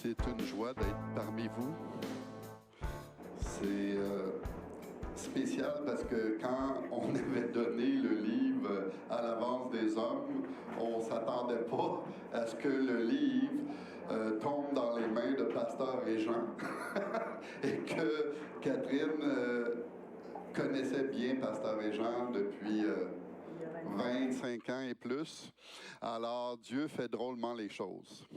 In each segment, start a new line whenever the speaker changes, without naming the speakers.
C'est une joie d'être parmi vous. C'est spécial parce que quand on avait donné le livre à l'avance des hommes, on ne s'attendait pas à ce que le livre tombe dans les mains de Pasteur et Jean et que Catherine connaissait bien Pasteur et Jean depuis 25 ans et plus. Alors, Dieu fait drôlement les choses.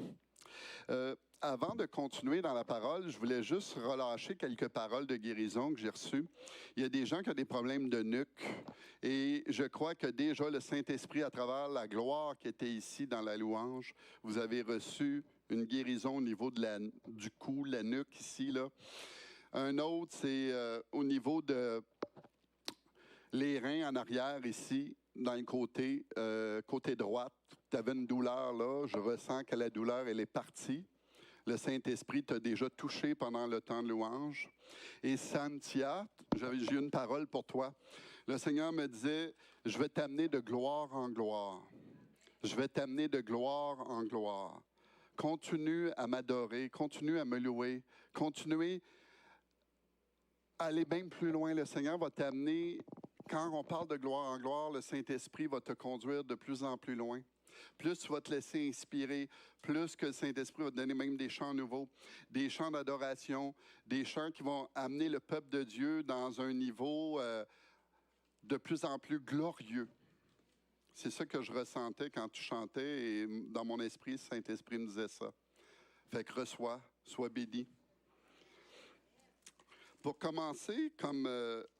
Avant de continuer dans la parole, je voulais juste relâcher quelques paroles de guérison que j'ai reçues. Il y a des gens qui ont des problèmes de nuque et je crois que déjà le Saint-Esprit, à travers la gloire qui était ici dans la louange, vous avez reçu une guérison au niveau du cou, la nuque ici, là. Un autre, c'est au niveau de les reins en arrière ici, dans le côté droite. Tu avais une douleur là, je ressens que la douleur, elle est partie. Le Saint-Esprit t'a déjà touché pendant le temps de louange. Et Santia, j'ai une parole pour toi. Le Seigneur me disait, je vais t'amener de gloire en gloire. Je vais t'amener de gloire en gloire. Continue à m'adorer, continue à me louer, continue à aller bien plus loin. Le Seigneur va t'amener, quand on parle de gloire en gloire, le Saint-Esprit va te conduire de plus en plus loin. Plus tu vas te laisser inspirer, plus que le Saint-Esprit va te donner même des chants nouveaux, des chants d'adoration, des chants qui vont amener le peuple de Dieu dans un niveau de plus en plus glorieux. C'est ça que je ressentais quand tu chantais et dans mon esprit, le Saint-Esprit me disait ça. Fait que reçois, sois béni. Pour commencer, comme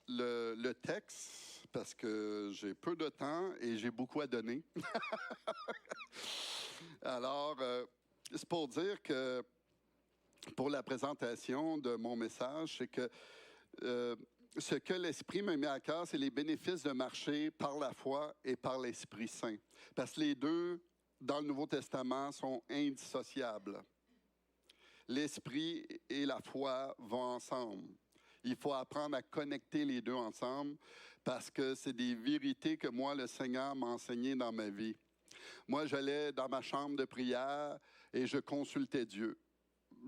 le texte, parce que j'ai peu de temps et j'ai beaucoup à donner. Alors, c'est pour dire que pour la présentation de mon message, c'est que ce que l'Esprit me met à cœur, c'est les bénéfices de marcher par la foi et par l'Esprit Saint. Parce que les deux, dans le Nouveau Testament, sont indissociables. L'Esprit et la foi vont ensemble. Il faut apprendre à connecter les deux ensemble parce que c'est des vérités que moi, le Seigneur m'a enseignées dans ma vie. Moi, j'allais dans ma chambre de prière et je consultais Dieu.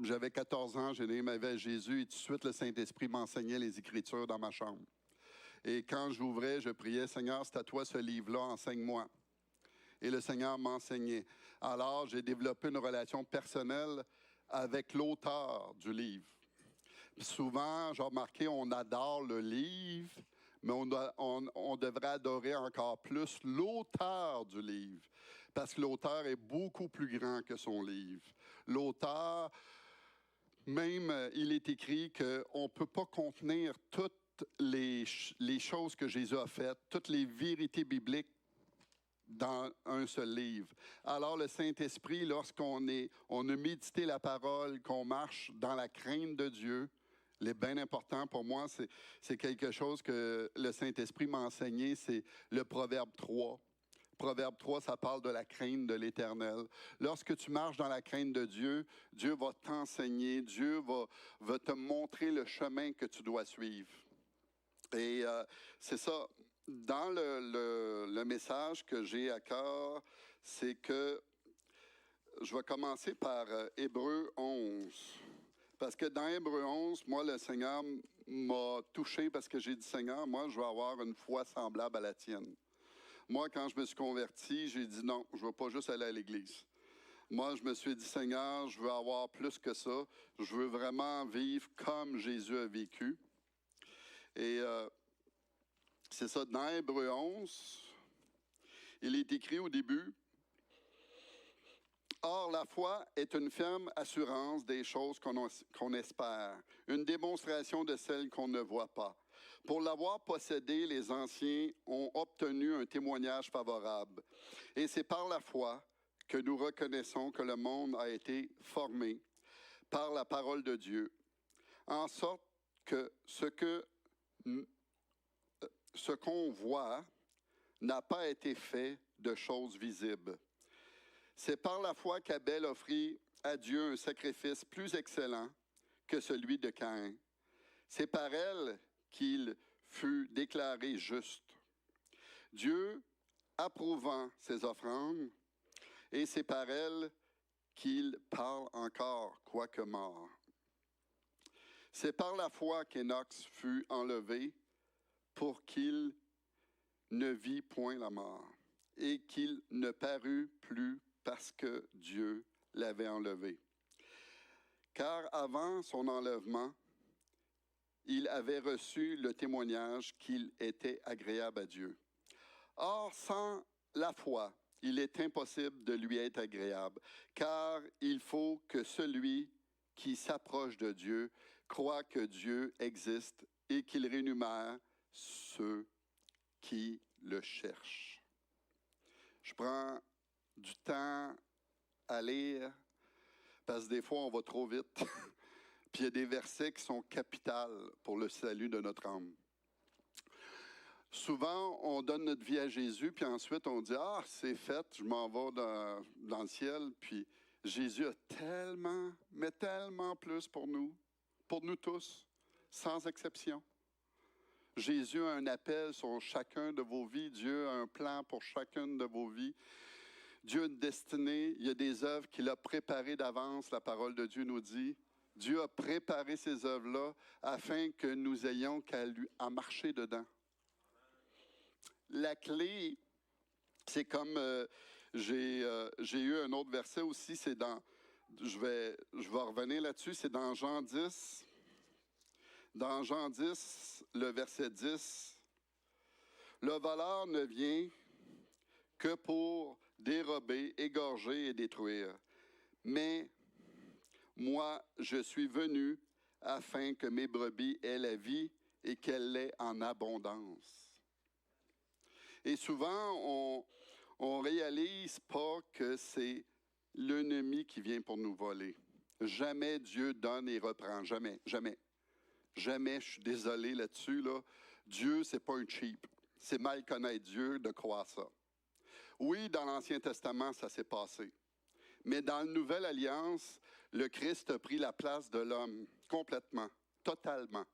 J'avais 14 ans, j'ai donné ma vie à Jésus et tout de suite, le Saint-Esprit m'enseignait les Écritures dans ma chambre. Et quand j'ouvrais, je priais, Seigneur, c'est à toi ce livre-là, enseigne-moi. Et le Seigneur m'enseignait. Alors, j'ai développé une relation personnelle avec l'auteur du livre. Souvent, j'ai remarqué, on adore le livre, mais on devrait adorer encore plus l'auteur du livre, parce que l'auteur est beaucoup plus grand que son livre. L'auteur, même, il est écrit qu'on ne peut pas contenir toutes les choses que Jésus a faites, toutes les vérités bibliques dans un seul livre. Alors, le Saint-Esprit, lorsqu'on a médité la parole, qu'on marche dans la crainte de Dieu, le bien important pour moi, c'est quelque chose que le Saint-Esprit m'a enseigné, c'est le Proverbe 3. Proverbe 3, ça parle de la crainte de l'Éternel. Lorsque tu marches dans la crainte de Dieu, Dieu va t'enseigner, Dieu va te montrer le chemin que tu dois suivre. Et c'est ça. Dans le message que j'ai à cœur, c'est que je vais commencer par Hébreux 11. Parce que dans Hébreux 11, moi, le Seigneur m'a touché parce que j'ai dit, Seigneur, moi, je veux avoir une foi semblable à la tienne. Moi, quand je me suis converti, j'ai dit non, je ne veux pas juste aller à l'église. Moi, je me suis dit, Seigneur, je veux avoir plus que ça. Je veux vraiment vivre comme Jésus a vécu. Et c'est ça, dans Hébreux 11, il est écrit au début, « Or, la foi est une ferme assurance des choses qu'on espère, une démonstration de celles qu'on ne voit pas. Pour l'avoir possédé, les anciens ont obtenu un témoignage favorable. Et c'est par la foi que nous reconnaissons que le monde a été formé par la parole de Dieu, en sorte que ce qu'on voit n'a pas été fait de choses visibles. C'est par la foi qu'Abel offrit à Dieu un sacrifice plus excellent que celui de Caïn. C'est par elle qu'il fut déclaré juste. Dieu approuvant ses offrandes, et c'est par elle qu'il parle encore, quoique mort. C'est par la foi qu'Enoch fut enlevé pour qu'il ne vit point la mort et qu'il ne parut plus parce que Dieu l'avait enlevé. Car avant son enlèvement, il avait reçu le témoignage qu'il était agréable à Dieu. Or, sans la foi, il est impossible de lui être agréable, car il faut que celui qui s'approche de Dieu croit que Dieu existe et qu'il rémunère ceux qui le cherchent. Je prends du temps à lire, parce que des fois, on va trop vite. Puis il y a des versets qui sont capitaux pour le salut de notre âme. Souvent, on donne notre vie à Jésus, puis ensuite on dit « Ah, c'est fait, je m'en vais dans le ciel. » Puis Jésus a tellement, mais tellement plus pour nous tous, sans exception. Jésus a un appel sur chacun de vos vies. Dieu a un plan pour chacune de vos vies. Dieu a une destinée. Il y a des œuvres qu'il a préparées d'avance, la parole de Dieu nous dit. Dieu a préparé ces œuvres-là afin que nous ayons qu'à marcher dedans. La clé, c'est comme j'ai eu un autre verset aussi, c'est dans, je vais revenir là-dessus, c'est dans Jean 10. Dans Jean 10, le verset 10, « Le voleur ne vient que pour dérober, égorger et détruire. Mais moi, je suis venu afin que mes brebis aient la vie et qu'elle l'ait en abondance. » Et souvent, on ne réalise pas que c'est l'ennemi qui vient pour nous voler. Jamais Dieu donne et reprend. Jamais, jamais. Jamais, je suis désolé là-dessus. Là. Dieu, ce n'est pas un cheap. C'est mal connaître Dieu de croire ça. Oui, dans l'Ancien Testament, ça s'est passé. Mais dans la Nouvelle Alliance, le Christ a pris la place de l'homme complètement, totalement.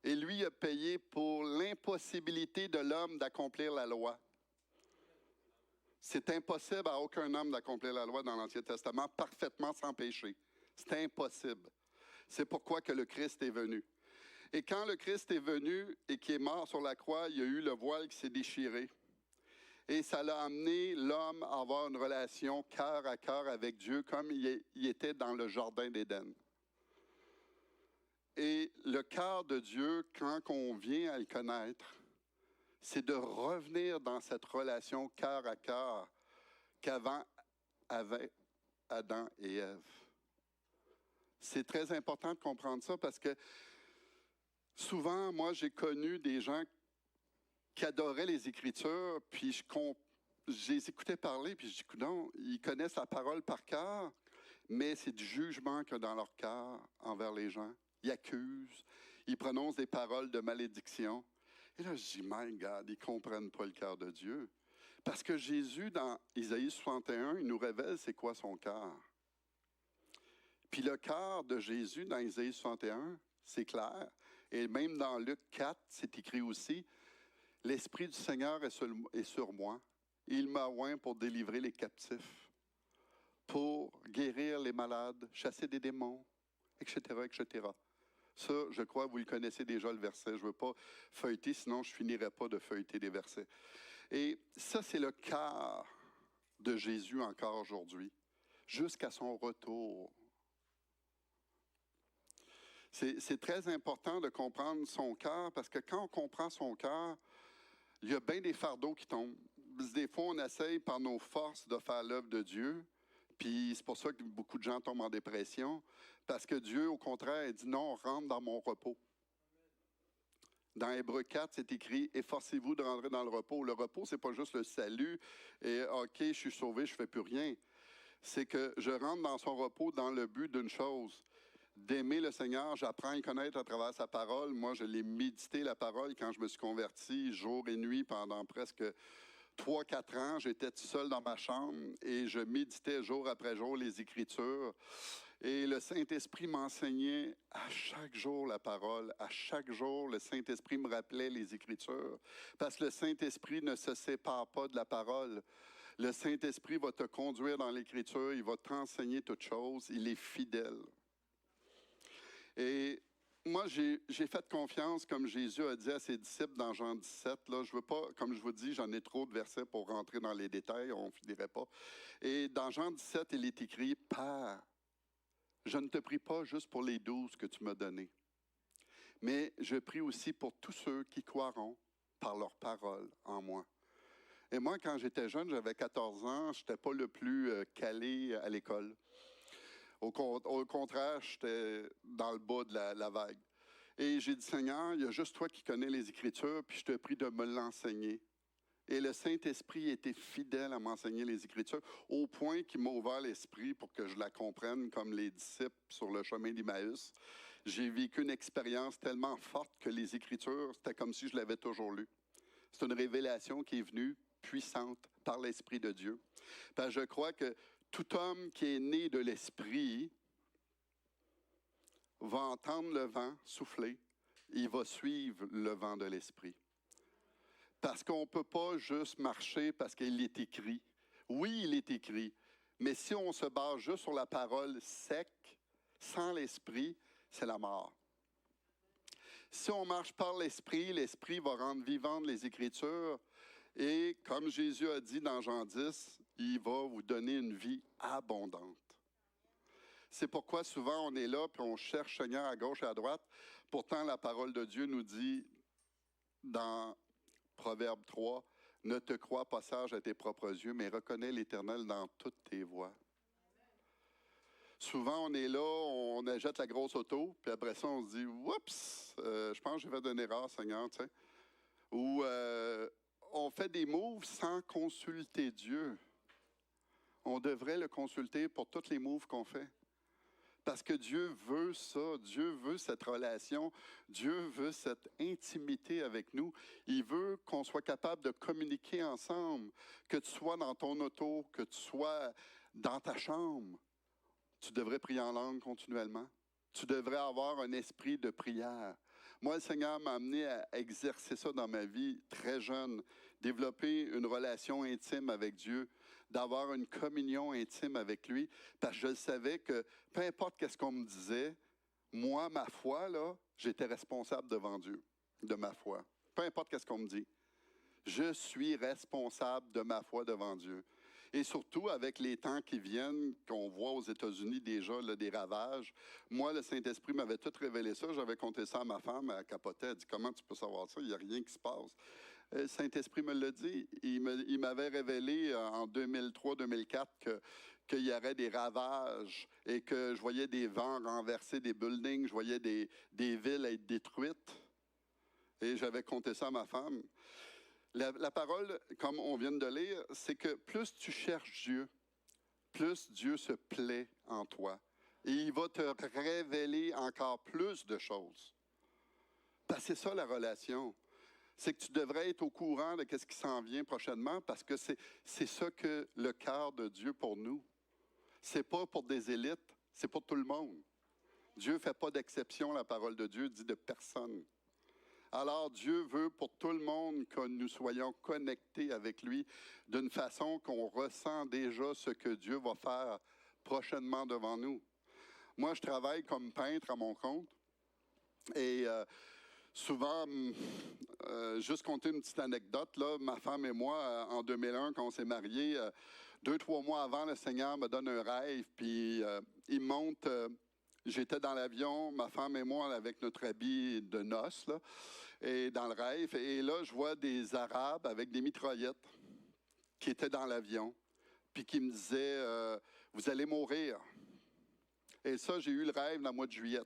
Et lui a payé pour l'impossibilité de l'homme d'accomplir la loi. C'est impossible à aucun homme d'accomplir la loi dans l'Ancien Testament parfaitement sans péché. C'est impossible. C'est pourquoi que le Christ est venu. Et quand le Christ est venu et qu'il est mort sur la croix, il y a eu le voile qui s'est déchiré. Et ça l'a amené l'homme à avoir une relation cœur à cœur avec Dieu comme il était dans le jardin d'Éden. Et le cœur de Dieu, quand on vient à le connaître, c'est de revenir dans cette relation cœur à cœur qu'avant avaient Adam et Ève. C'est très important de comprendre ça parce que souvent, moi, j'ai connu des gens qui adoraient les Écritures, puis je les écoutais parler, puis je dis, non, ils connaissent la parole par cœur, mais c'est du jugement qu'il y a dans leur cœur envers les gens. Ils accusent, ils prononcent des paroles de malédiction. Et là, je dis, my God, ils ne comprennent pas le cœur de Dieu. Parce que Jésus, dans Isaïe 61, il nous révèle c'est quoi son cœur. Puis le cœur de Jésus, dans Isaïe 61, c'est clair. Et même dans Luc 4, c'est écrit aussi, « L'Esprit du Seigneur est sur moi. Il m'a oint pour délivrer les captifs, pour guérir les malades, chasser des démons, etc., etc. » Ça, je crois que vous le connaissez déjà, le verset. Je ne veux pas feuilleter, sinon je ne finirai pas de feuilleter des versets. Et ça, c'est le cœur de Jésus encore aujourd'hui, jusqu'à son retour. C'est très important de comprendre son cœur, parce que quand on comprend son cœur, il y a bien des fardeaux qui tombent. Des fois, on essaye par nos forces de faire l'œuvre de Dieu, puis c'est pour ça que beaucoup de gens tombent en dépression, parce que Dieu, au contraire, dit non, rentre dans mon repos. Dans Hébreux 4, c'est écrit « Efforcez-vous de rentrer dans le repos ». Le repos, ce n'est pas juste le salut et « OK, je suis sauvé, je ne fais plus rien ». C'est que je rentre dans son repos dans le but d'une chose, d'aimer le Seigneur. J'apprends à le connaître à travers sa parole. Moi, je l'ai médité, la parole, quand je me suis converti jour et nuit pendant presque 3-4 ans. J'étais tout seul dans ma chambre et je méditais jour après jour les Écritures. Et le Saint-Esprit m'enseignait à chaque jour la parole. À chaque jour, le Saint-Esprit me rappelait les Écritures. Parce que le Saint-Esprit ne se sépare pas de la parole. Le Saint-Esprit va te conduire dans l'Écriture, il va t'enseigner toutes choses, il est fidèle. Et moi, j'ai fait confiance, comme Jésus a dit à ses disciples dans Jean 17. Là, je veux pas, comme je vous dis, j'en ai trop de versets pour rentrer dans les détails, on ne finirait pas. Et dans Jean 17, il est écrit, « Père, je ne te prie pas juste pour les 12 que tu m'as donnés, mais je prie aussi pour tous ceux qui croiront par leur parole en moi. » Et moi, quand j'étais jeune, j'avais 14 ans, je n'étais pas le plus calé à l'école. Au contraire, j'étais dans le bas de la vague. Et j'ai dit, Seigneur, il y a juste toi qui connais les Écritures, puis je te prie de me l'enseigner. Et le Saint-Esprit était fidèle à m'enseigner les Écritures, au point qu'il m'a ouvert l'esprit pour que je la comprenne comme les disciples sur le chemin d'Emmaüs. J'ai vécu une expérience tellement forte que les Écritures, c'était comme si je l'avais toujours lu. C'est une révélation qui est venue puissante par l'Esprit de Dieu. Parce que je crois que tout homme qui est né de l'Esprit va entendre le vent souffler, il va suivre le vent de l'Esprit. Parce qu'on ne peut pas juste marcher parce qu'il est écrit. Oui, il est écrit, mais si on se base juste sur la parole sec, sans l'Esprit, c'est la mort. Si on marche par l'Esprit, l'Esprit va rendre vivantes les Écritures. Et comme Jésus a dit dans Jean 10, il va vous donner une vie abondante. C'est pourquoi souvent on est là puis on cherche Seigneur à gauche et à droite. Pourtant, la parole de Dieu nous dit dans Proverbe 3, « Ne te crois pas sage à tes propres yeux, mais reconnais l'Éternel dans toutes tes voies. » Souvent, on est là, on achète la grosse auto, puis après ça, on se dit « Oups, je pense que j'ai fait une erreur, Seigneur. » tu sais. Ou on fait des moves sans consulter Dieu. On devrait le consulter pour tous les moves qu'on fait. Parce que Dieu veut ça, Dieu veut cette relation, Dieu veut cette intimité avec nous. Il veut qu'on soit capable de communiquer ensemble, que tu sois dans ton auto, que tu sois dans ta chambre. Tu devrais prier en langue continuellement. Tu devrais avoir un esprit de prière. Moi, le Seigneur m'a amené à exercer ça dans ma vie très jeune, développer une relation intime avec Dieu, d'avoir une communion intime avec lui, parce que je savais que peu importe qu'est-ce qu'on me disait, moi, ma foi, là, j'étais responsable devant Dieu, de ma foi. Peu importe qu'est-ce qu'on me dit. Je suis responsable de ma foi devant Dieu. Et surtout avec les temps qui viennent, qu'on voit aux États-Unis déjà là, des ravages. Moi, le Saint-Esprit m'avait tout révélé ça. J'avais conté ça à ma femme, elle capotait. Elle dit, comment tu peux savoir ça? Il n'y a rien qui se passe. Le Saint-Esprit me l'a dit. Il m'avait révélé en 2003-2004 qu'il y aurait des ravages et que je voyais des vents renverser des buildings, je voyais des villes être détruites. Et j'avais conté ça à ma femme. La parole, comme on vient de lire, c'est que plus tu cherches Dieu, plus Dieu se plaît en toi. Et il va te révéler encore plus de choses. Parce que c'est ça la relation. C'est que tu devrais être au courant de ce qui s'en vient prochainement parce que c'est ça que le cœur de Dieu pour nous. C'est pas pour des élites, c'est pour tout le monde. Dieu ne fait pas d'exception, la parole de Dieu dit de personne. Alors Dieu veut pour tout le monde que nous soyons connectés avec lui d'une façon qu'on ressent déjà ce que Dieu va faire prochainement devant nous. Moi, je travaille comme peintre à mon compte et souvent, juste compter une petite anecdote, là, ma femme et moi, en 2001, quand on s'est mariés, 2-3 mois avant, le Seigneur me donne un rêve, puis il monte... J'étais dans l'avion, ma femme et moi, avec notre habit de noces, là, et dans le rêve. Et là, je vois des Arabes avec des mitraillettes qui étaient dans l'avion, puis qui me disaient vous allez mourir. Et ça, j'ai eu le rêve dans le mois de juillet.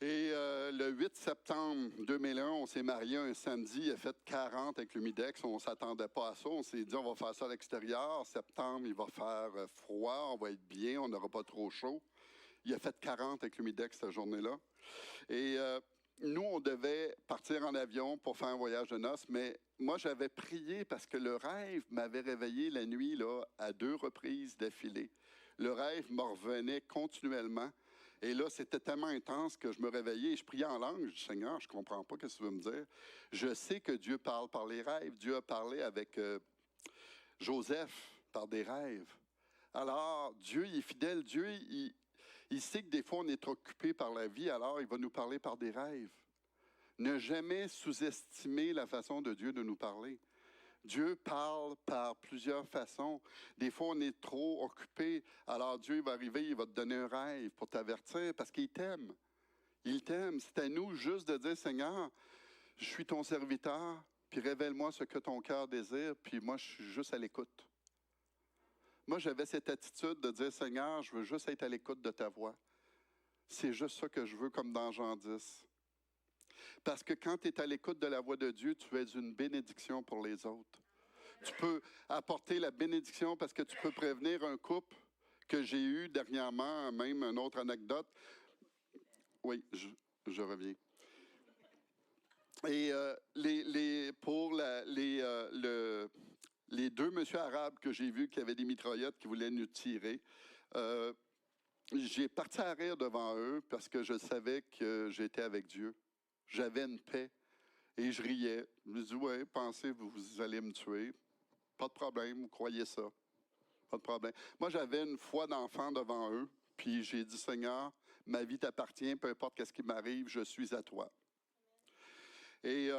Et le 8 septembre 2001, on s'est mariés un samedi, il a fait 40 avec l'humidex, on ne s'attendait pas à ça, on s'est dit on va faire ça à l'extérieur, en septembre il va faire froid, on va être bien, on n'aura pas trop chaud. Il a fait 40 avec l'humidex cette journée-là. Et nous, on devait partir en avion pour faire un voyage de noces, mais moi j'avais prié parce que le rêve m'avait réveillé la nuit là, à 2 reprises d'affilée. Le rêve me revenait continuellement. Et là, c'était tellement intense que je me réveillais et je priais en langue. Je dis, Seigneur, je ne comprends pas ce que tu veux me dire. Je sais que Dieu parle par les rêves. Dieu a parlé avec Joseph par des rêves. Alors, Dieu, il est fidèle. Dieu, il sait que des fois, on est occupé par la vie, alors il va nous parler par des rêves. Ne jamais sous-estimer la façon de Dieu de nous parler. Dieu parle par plusieurs façons. Des fois, on est trop occupé. Alors Dieu va arriver, il va te donner un rêve pour t'avertir parce qu'il t'aime. Il t'aime. C'est à nous juste de dire, Seigneur, je suis ton serviteur, puis révèle-moi ce que ton cœur désire, puis moi, je suis juste à l'écoute. Moi, j'avais cette attitude de dire, Seigneur, je veux juste être à l'écoute de ta voix. C'est juste ça que je veux, comme dans Jean 10. Parce que quand tu es à l'écoute de la voix de Dieu, tu es une bénédiction pour les autres. Tu peux apporter la bénédiction parce que tu peux prévenir un couple que j'ai eu dernièrement, même une autre anecdote. Oui, je reviens. Et les deux messieurs arabes que j'ai vus qui avaient des mitraillettes qui voulaient nous tirer, j'ai parti à rire devant eux parce que je savais que j'étais avec Dieu. J'avais une paix et je riais. Je me dis, ouais, pensez, vous allez me tuer. Pas de problème, vous croyez ça. Pas de problème. Moi, j'avais une foi d'enfant devant eux, puis j'ai dit, Seigneur, ma vie t'appartient, peu importe ce qui m'arrive, je suis à toi. Et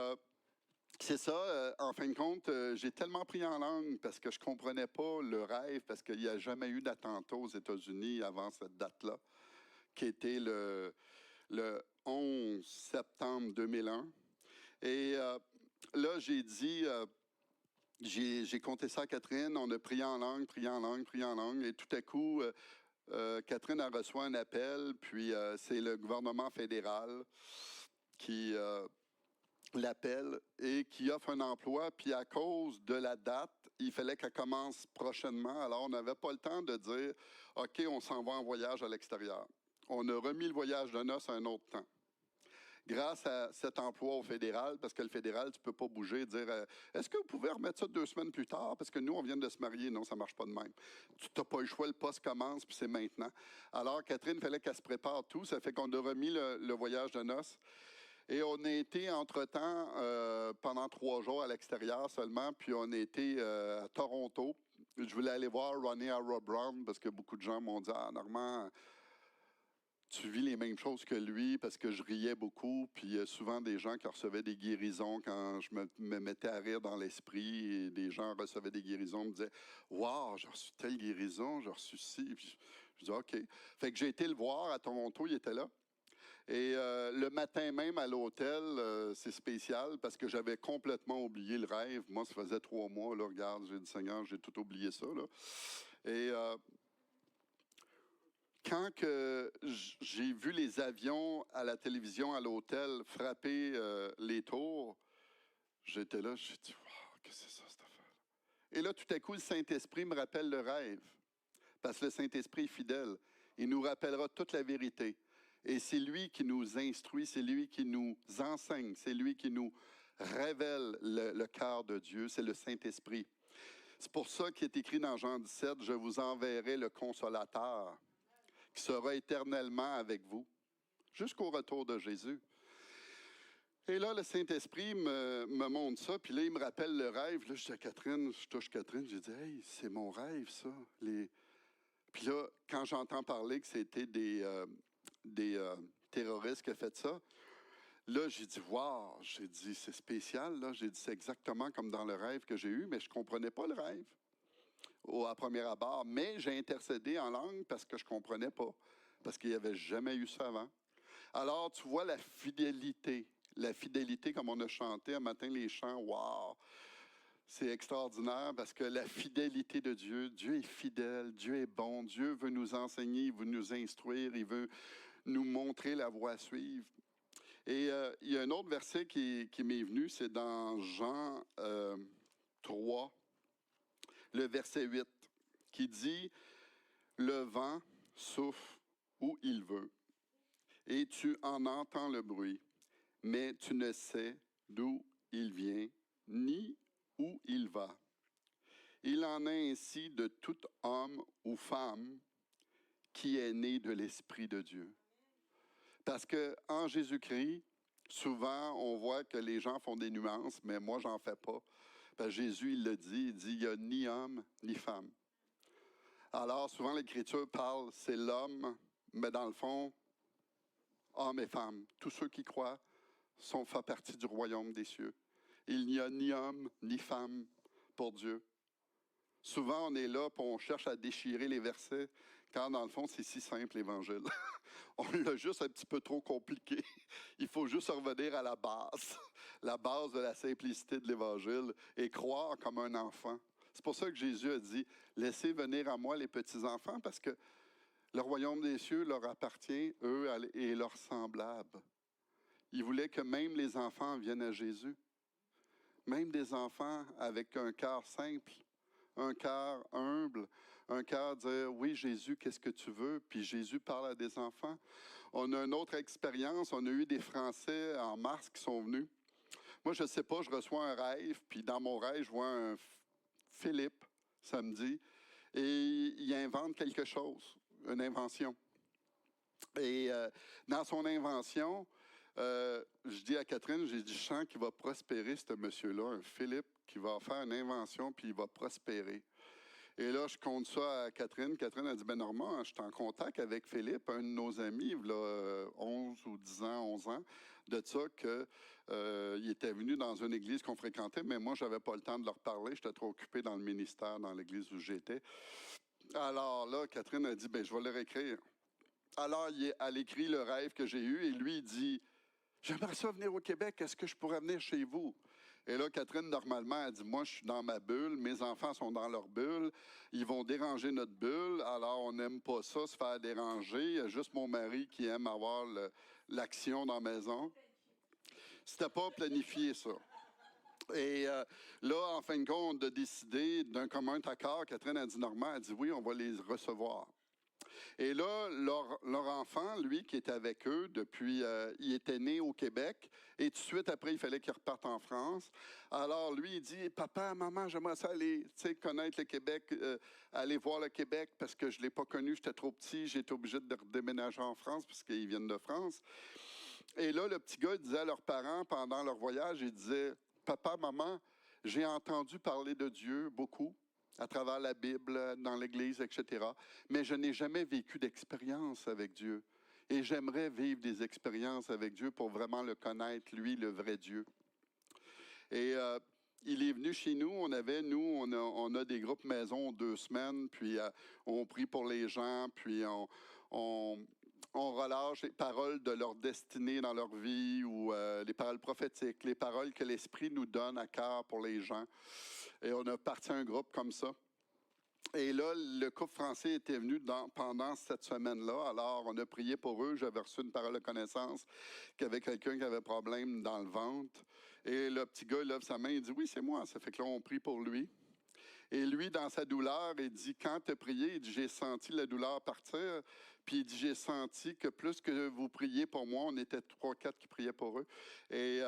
c'est ça, en fin de compte, j'ai tellement pris en langue parce que je ne comprenais pas le rêve, parce qu'il n'y a jamais eu d'attentat aux États-Unis avant cette date-là, qui était le 11 septembre 2001. Et là, j'ai dit, j'ai compté ça à Catherine, on a prié en langue, et tout à coup, Catherine a reçu un appel, puis c'est le gouvernement fédéral qui l'appelle et qui offre un emploi, puis à cause de la date, il fallait qu'elle commence prochainement, alors on n'avait pas le temps de dire « OK, on s'en va en voyage à l'extérieur ». On a remis le voyage de noces à un autre temps. Grâce à cet emploi au fédéral, parce que le fédéral, tu ne peux pas bouger et dire est-ce que vous pouvez remettre ça 2 semaines plus tard? Parce que nous, on vient de se marier. Non, ça ne marche pas de même. Tu n'as pas le choix, le poste commence, puis c'est maintenant. Alors, Catherine, il fallait qu'elle se prépare tout. Ça fait qu'on a remis le voyage de noces. Et on a été, entre-temps, pendant 3 jours à l'extérieur seulement, puis on a été à Toronto. Je voulais aller voir Ronnie Arrow Brown, parce que beaucoup de gens m'ont dit « Ah, Normand, tu vis les mêmes choses que lui », parce que je riais beaucoup, puis il y a souvent des gens qui recevaient des guérisons quand je me mettais à rire dans l'esprit, et des gens recevaient des guérisons, me disaient « Wow, j'ai reçu telle guérison, j'ai reçu ci », puis je dis « OK ». Fait que j'ai été le voir à Toronto, il était là. Et le matin même à l'hôtel, c'est spécial parce que j'avais complètement oublié le rêve. Moi, ça faisait 3 mois, là, regarde, j'ai dit, Seigneur, j'ai tout oublié ça, là. Et quand j'ai vu les avions à la télévision, à l'hôtel, frapper les tours, j'étais là, j'ai dit, wow, qu'est-ce que c'est ça, cette affaire? Et là, tout à coup, le Saint-Esprit me rappelle le rêve. Parce que le Saint-Esprit est fidèle. Il nous rappellera toute la vérité. Et c'est lui qui nous instruit, c'est lui qui nous enseigne, c'est lui qui nous révèle le cœur de Dieu, c'est le Saint-Esprit. C'est pour ça qu'il est écrit dans Jean 17, « Je vous enverrai le Consolateur qui sera éternellement avec vous, jusqu'au retour de Jésus. » Et là, le Saint-Esprit me montre ça, puis là, il me rappelle le rêve. Là, je dis à Catherine, je touche Catherine, j'ai dit, « Hey, c'est mon rêve, ça. » Puis là, quand j'entends parler que c'était des terroristes qui ont fait ça, là, j'ai dit, wow, j'ai dit, c'est spécial, là. J'ai dit, c'est exactement comme dans le rêve que j'ai eu, mais je ne comprenais pas le rêve à premier abord. Mais j'ai intercédé en langue parce que je ne comprenais pas, parce qu'il n'y avait jamais eu ça avant. Alors, tu vois la fidélité comme on a chanté un matin les chants, wow! C'est extraordinaire parce que la fidélité de Dieu, Dieu est fidèle, Dieu est bon, Dieu veut nous enseigner, il veut nous instruire, il veut nous montrer la voie à suivre. Et il y a un autre verset qui m'est venu, c'est dans Jean 3, le verset 8, qui dit « Le vent souffle où il veut, et tu en entends le bruit, mais tu ne sais d'où il vient, ni où il va. Il en est ainsi de tout homme ou femme qui est né de l'Esprit de Dieu. » Parce qu'en Jésus-Christ, souvent, on voit que les gens font des nuances, mais moi, j'en fais pas. Parce que Jésus, il le dit, il dit, il n'y a ni homme ni femme. Alors, souvent, l'Écriture parle, c'est l'homme, mais dans le fond, hommes et femmes, tous ceux qui croient font partie du royaume des cieux. Il n'y a ni homme ni femme pour Dieu. Souvent, on est là et on cherche à déchirer les versets, quand dans le fond, c'est si simple, l'Évangile. On l'a juste un petit peu trop compliqué. Il faut juste revenir à la base de la simplicité de l'Évangile, et croire comme un enfant. C'est pour ça que Jésus a dit, laissez venir à moi les petits-enfants, parce que le royaume des cieux leur appartient, eux et leurs semblables. Il voulait que même les enfants viennent à Jésus. Même des enfants avec un cœur simple, un cœur humble, un cœur dire, oui Jésus, qu'est-ce que tu veux? Puis Jésus parle à des enfants. On a une autre expérience, on a eu des Français en mars qui sont venus. Moi, je ne sais pas, je reçois un rêve, puis dans mon rêve, je vois un Philippe, samedi, et il invente quelque chose, une invention. Et dans son invention, je dis à Catherine, j'ai dit, je sens qu'il va prospérer, ce monsieur-là, un Philippe, qui va faire une invention, puis il va prospérer. Et là, je compte ça à Catherine. Catherine a dit, ben Normand, je suis en contact avec Philippe, un de nos amis, il a 11 ou 10 ans, 11 ans, de ça qu'il était venu dans une église qu'on fréquentait, mais moi, je n'avais pas le temps de leur parler. J'étais trop occupé dans le ministère, dans l'église où j'étais. Alors là, Catherine a dit, ben je vais leur écrire. Alors, elle écrit le rêve que j'ai eu, et lui, il dit, j'aimerais ça venir au Québec, est-ce que je pourrais venir chez vous? Et là, Catherine, normalement, elle dit, moi, je suis dans ma bulle, mes enfants sont dans leur bulle, ils vont déranger notre bulle, alors on n'aime pas ça, se faire déranger. Il y a juste mon mari qui aime avoir l'action dans la maison. C'était pas planifié, ça. Et là, en fin de compte, on a décidé d'un commun accord. Catherine a dit, Normand, elle dit, oui, on va les recevoir. Et là, leur enfant, lui, qui était avec eux depuis, il était né au Québec, et tout de suite après, il fallait qu'il reparte en France. Alors, lui, il dit, papa, maman, j'aimerais ça aller connaître le Québec, aller voir le Québec, parce que je ne l'ai pas connu, j'étais trop petit, j'étais obligé de redéménager en France, parce qu'ils viennent de France. Et là, le petit gars disait à leurs parents, pendant leur voyage, il disait, papa, maman, j'ai entendu parler de Dieu beaucoup, à travers la Bible, dans l'Église, etc. Mais je n'ai jamais vécu d'expérience avec Dieu. Et j'aimerais vivre des expériences avec Dieu pour vraiment le connaître, lui, le vrai Dieu. Et il est venu chez nous. On a des groupes maison 2 semaines, puis on prie pour les gens, puis on relâche les paroles de leur destinée dans leur vie, ou les paroles prophétiques, les paroles que l'Esprit nous donne à cœur pour les gens. Et on a parti un groupe comme ça. Et là, le couple français était venu pendant cette semaine-là. Alors, on a prié pour eux. J'avais reçu une parole de connaissance qu'il y avait quelqu'un qui avait problème dans le ventre. Et le petit gars, il lève sa main, il dit, oui, c'est moi. Ça fait que là, on prie pour lui. Et lui, dans sa douleur, il dit, quand tu as prié, il dit, j'ai senti la douleur partir. Puis il dit, j'ai senti que plus que vous priez pour moi, on était 3, 4 qui priaient pour eux. Et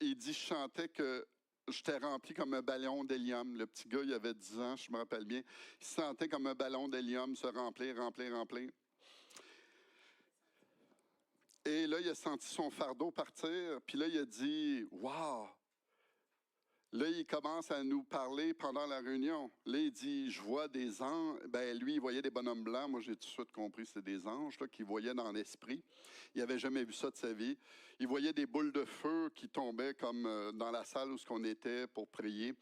il dit, je chantais que j'étais rempli comme un ballon d'hélium. Le petit gars, il avait 10 ans, je me rappelle bien. Il se sentait comme un ballon d'hélium se remplir, remplir, remplir. Et là, il a senti son fardeau partir. Puis là, il a dit, « Wow! » Là, il commence à nous parler pendant la réunion. Là, il dit, je vois des anges. Ben, lui, il voyait des bonhommes blancs. Moi, j'ai tout de suite compris que c'était des anges qu'il voyait dans l'esprit. Il n'avait jamais vu ça de sa vie. Il voyait des boules de feu qui tombaient comme dans la salle où on était pour prier.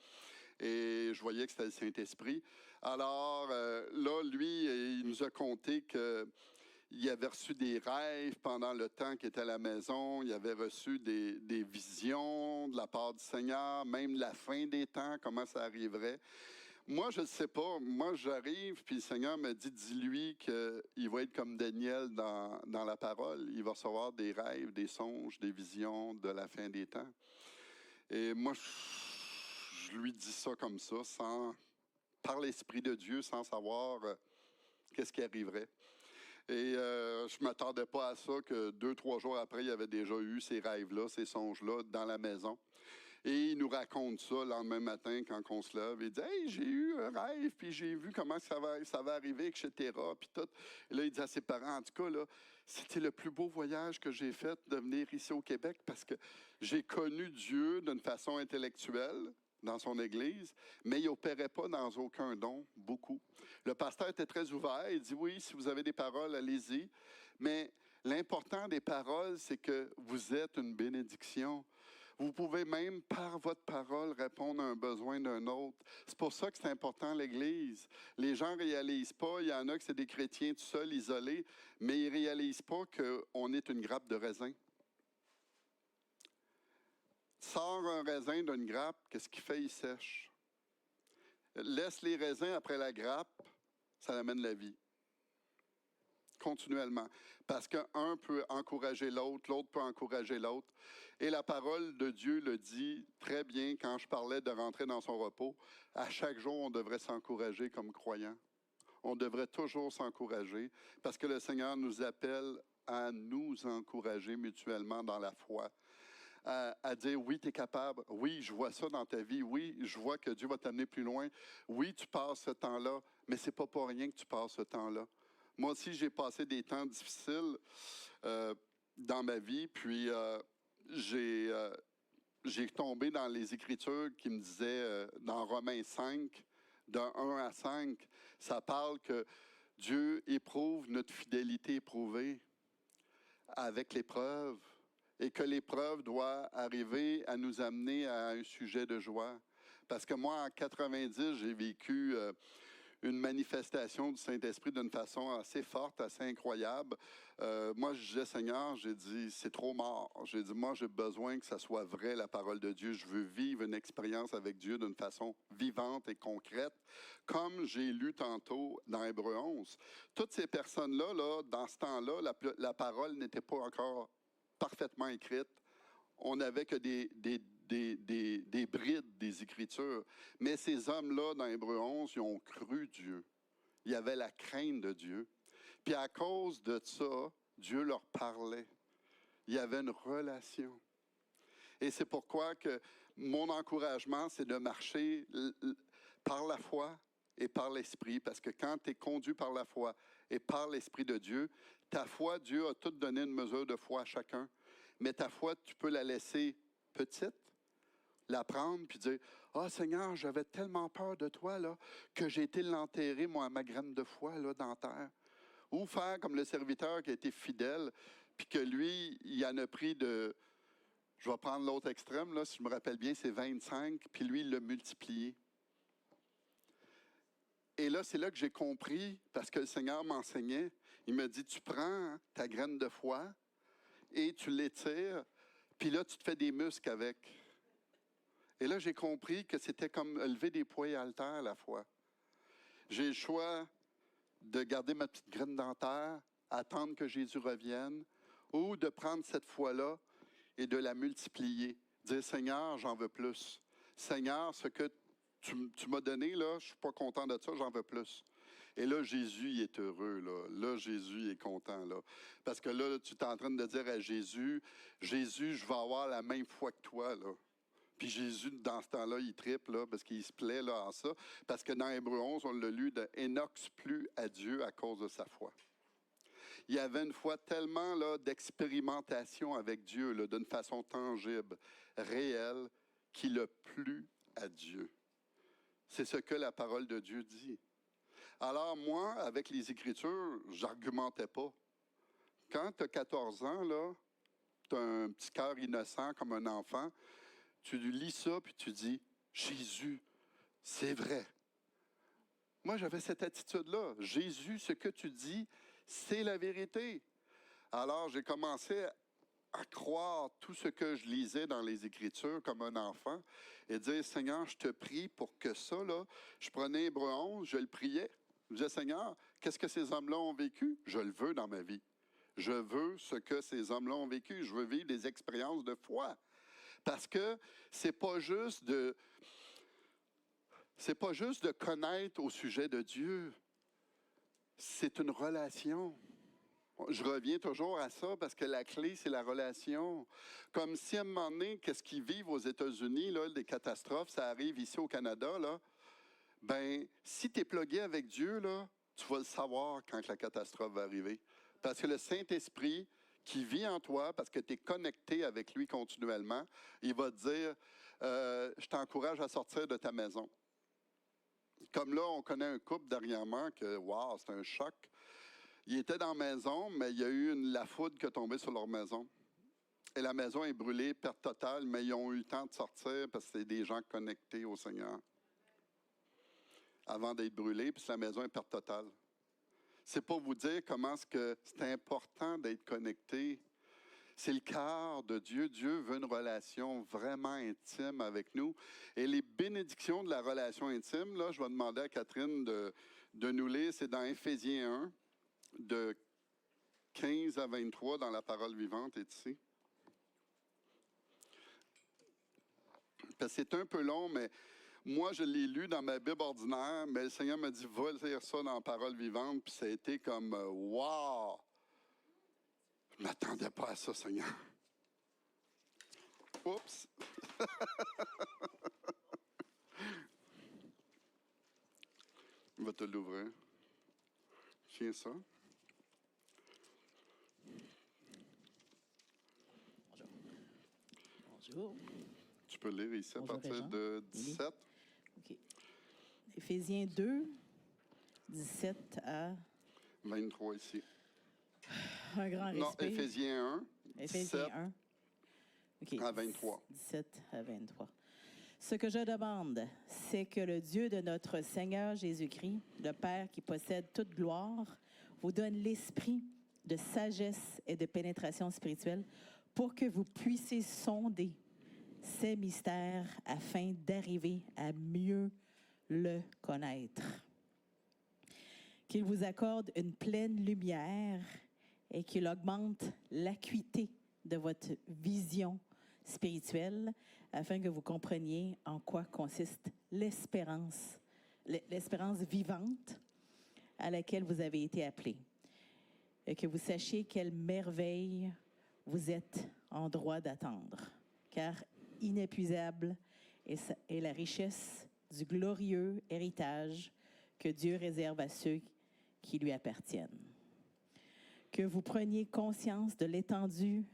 Et je voyais que c'était le Saint-Esprit. Alors, là, lui, il nous a conté que il avait reçu des rêves pendant le temps qu'il était à la maison. Il avait reçu des visions de la part du Seigneur, même la fin des temps, comment ça arriverait. Moi, je ne sais pas. Moi, j'arrive, puis le Seigneur me dit, dis-lui qu'il va être comme Daniel dans la parole. Il va recevoir des rêves, des songes, des visions de la fin des temps. Et moi, je lui dis ça comme ça, par l'Esprit de Dieu, sans savoir qu'est-ce qui arriverait. Et je ne m'attendais pas à ça, que 2, 3 jours après, il y avait déjà eu ces rêves-là, ces songes-là dans la maison. Et il nous raconte ça le lendemain matin quand on se lève. Il dit, « Hey, j'ai eu un rêve, puis j'ai vu comment ça va arriver, etc. » Puis tout. Et là, il dit à ses parents, en tout cas, là, C'était le plus beau voyage que j'ai fait de venir ici au Québec parce que j'ai connu Dieu d'une façon intellectuelle dans son Église, mais il n'opérait pas dans aucun don, beaucoup. Le pasteur était très ouvert. Il dit, oui, si vous avez des paroles, allez-y. Mais l'important des paroles, c'est que vous êtes une bénédiction. Vous pouvez même, par votre parole, répondre à un besoin d'un autre. C'est pour ça que c'est important, l'Église. Les gens ne réalisent pas, il y en a que c'est des chrétiens tout seuls, isolés, mais ils ne réalisent pas qu'on est une grappe de raisin. Sors un raisin d'une grappe, qu'est-ce qu'il fait? Il sèche. Laisse les raisins après la grappe, ça amène la vie. Continuellement. Parce qu'un peut encourager l'autre, l'autre peut encourager l'autre. Et la parole de Dieu le dit très bien quand je parlais de rentrer dans son repos. À chaque jour, on devrait s'encourager comme croyants. On devrait toujours s'encourager parce que le Seigneur nous appelle à nous encourager mutuellement dans la foi. À dire, oui, tu es capable. Oui, je vois ça dans ta vie. Oui, je vois que Dieu va t'amener plus loin. Oui, tu passes ce temps-là, mais c'est pas pour rien que tu passes ce temps-là. Moi aussi, j'ai passé des temps difficiles dans ma vie, puis j'ai tombé dans les Écritures qui me disaient, dans Romains 5, de 1 à 5, ça parle que Dieu éprouve notre fidélité éprouvée avec l'épreuve et que l'épreuve doit arriver à nous amener à un sujet de joie. Parce que moi, en 90, j'ai vécu une manifestation du Saint-Esprit d'une façon assez forte, assez incroyable. Moi, je disais, Seigneur, j'ai dit, c'est trop mort. J'ai dit, moi, j'ai besoin que ça soit vrai, la parole de Dieu. Je veux vivre une expérience avec Dieu d'une façon vivante et concrète, comme j'ai lu tantôt dans Hébreux 11. Toutes ces personnes-là, là, dans ce temps-là, la parole n'était pas encore parfaitement écrite. On n'avait que des brides des Écritures. Mais ces hommes-là, dans Hébreux 11, ils ont cru Dieu. Il y avait la crainte de Dieu. Puis à cause de ça, Dieu leur parlait. Il y avait une relation. Et c'est pourquoi que mon encouragement, c'est de marcher par la foi et par l'Esprit. Parce que quand tu es conduit par la foi et par l'Esprit de Dieu, ta foi, Dieu a tout donné une mesure de foi à chacun. Mais ta foi, tu peux la laisser petite, la prendre, puis dire, « Ah, Seigneur, j'avais tellement peur de toi, là, que j'ai été l'enterrer, moi, ma graine de foi, là, dans la terre. » Ou faire comme le serviteur qui a été fidèle, puis que lui, il en a pris de... Je vais prendre l'autre extrême, là, si je me rappelle bien, c'est 25, puis lui, il l'a multiplié. Et là, c'est là que j'ai compris, parce que le Seigneur m'enseignait. Il me dit, tu prends ta graine de foi et tu l'étires, puis là, tu te fais des muscles avec. Et là, j'ai compris que c'était comme lever des poids et haltères à la fois. J'ai le choix de garder ma petite graine dentaire, attendre que Jésus revienne, ou de prendre cette foi-là et de la multiplier. Dire, Seigneur, j'en veux plus. Seigneur, ce que tu m'as donné, là, je ne suis pas content de ça, j'en veux plus. Et là, Jésus, il est heureux, là. Là, Jésus il est content, là. Parce que là, tu es en train de dire à Jésus, Jésus, je vais avoir la même foi que toi, là. Puis Jésus, dans ce temps-là, il triple, là, parce qu'il se plaît là, en ça. Parce que dans Hébreux 11, on l'a lu, de Enoch plus à Dieu à cause de sa foi. Il y avait une foi tellement là, d'expérimentation avec Dieu, là, d'une façon tangible, réelle, qu'il a plu à Dieu. C'est ce que la parole de Dieu dit. Alors moi, avec les Écritures, j'argumentais pas. Quand tu as 14 ans, là, tu as un petit cœur innocent comme un enfant, tu lis ça puis tu dis, Jésus, c'est vrai. Moi, j'avais cette attitude-là. Jésus, ce que tu dis, c'est la vérité. Alors, j'ai commencé à croire tout ce que je lisais dans les Écritures comme un enfant et dire, Seigneur, je te prie pour que ça, là, je prenais Hébreux 11, je le priais. Je disais, Seigneur, qu'est-ce que ces hommes-là ont vécu? Je le veux dans ma vie. Je veux ce que ces hommes-là ont vécu. Je veux vivre des expériences de foi. Parce que c'est pas juste de connaître au sujet de Dieu. C'est une relation. Je reviens toujours à ça parce que la clé, c'est la relation. Comme si à un moment donné, qu'est-ce qu'ils vivent aux États-Unis, là, des catastrophes, ça arrive ici au Canada, là. Ben, si tu es plugué avec Dieu, là, tu vas le savoir quand la catastrophe va arriver. Parce que le Saint-Esprit qui vit en toi, parce que tu es connecté avec lui continuellement, il va te dire, je t'encourage à sortir de ta maison. Comme là, on connaît un couple dernièrement que, wow, c'est un choc. Ils étaient dans la maison, mais il y a eu la foudre qui est tombée sur leur maison. Et la maison est brûlée, perte totale, mais ils ont eu le temps de sortir parce que c'est des gens connectés au Seigneur. Avant d'être brûlés, puis la maison est perte totale. C'est pour vous dire comment est-ce que c'est important d'être connecté. C'est le cœur de Dieu. Dieu veut une relation vraiment intime avec nous. Et les bénédictions de la relation intime, là, je vais demander à Catherine de nous lire. C'est dans Éphésiens 1, de 15 à 23, dans la parole vivante, est ici. Parce que c'est un peu long, mais moi, je l'ai lu dans ma Bible ordinaire, mais le Seigneur m'a dit, va lire ça dans la parole vivante, puis ça a été comme, wow! Je ne m'attendais pas à ça, Seigneur. Oups! Il va te l'ouvrir. Tiens ça.
Bonjour.
Tu peux lire ici à
Bonjour,
partir
Régent.
de 17.
OK. Éphésiens 2, 17 à
23 ici.
un grand respect.
Non, Éphésiens 1,
Éphésiens
17
1. OK.
à 23.
17 à 23. Ce que je demande, c'est que le Dieu de notre Seigneur Jésus-Christ, le Père qui possède toute gloire, vous donne l'esprit de sagesse et de pénétration spirituelle pour que vous puissiez sonder ces mystères afin d'arriver à mieux le connaître. Qu'il vous accorde une pleine lumière et qu'il augmente l'acuité de votre vision spirituelle afin que vous compreniez en quoi consiste l'espérance vivante à laquelle vous avez été appelés. Et que vous sachiez quelle merveille vous êtes en droit d'attendre. Car inépuisable est la richesse du glorieux héritage que Dieu réserve à ceux qui lui appartiennent. Que vous preniez conscience de l'étendue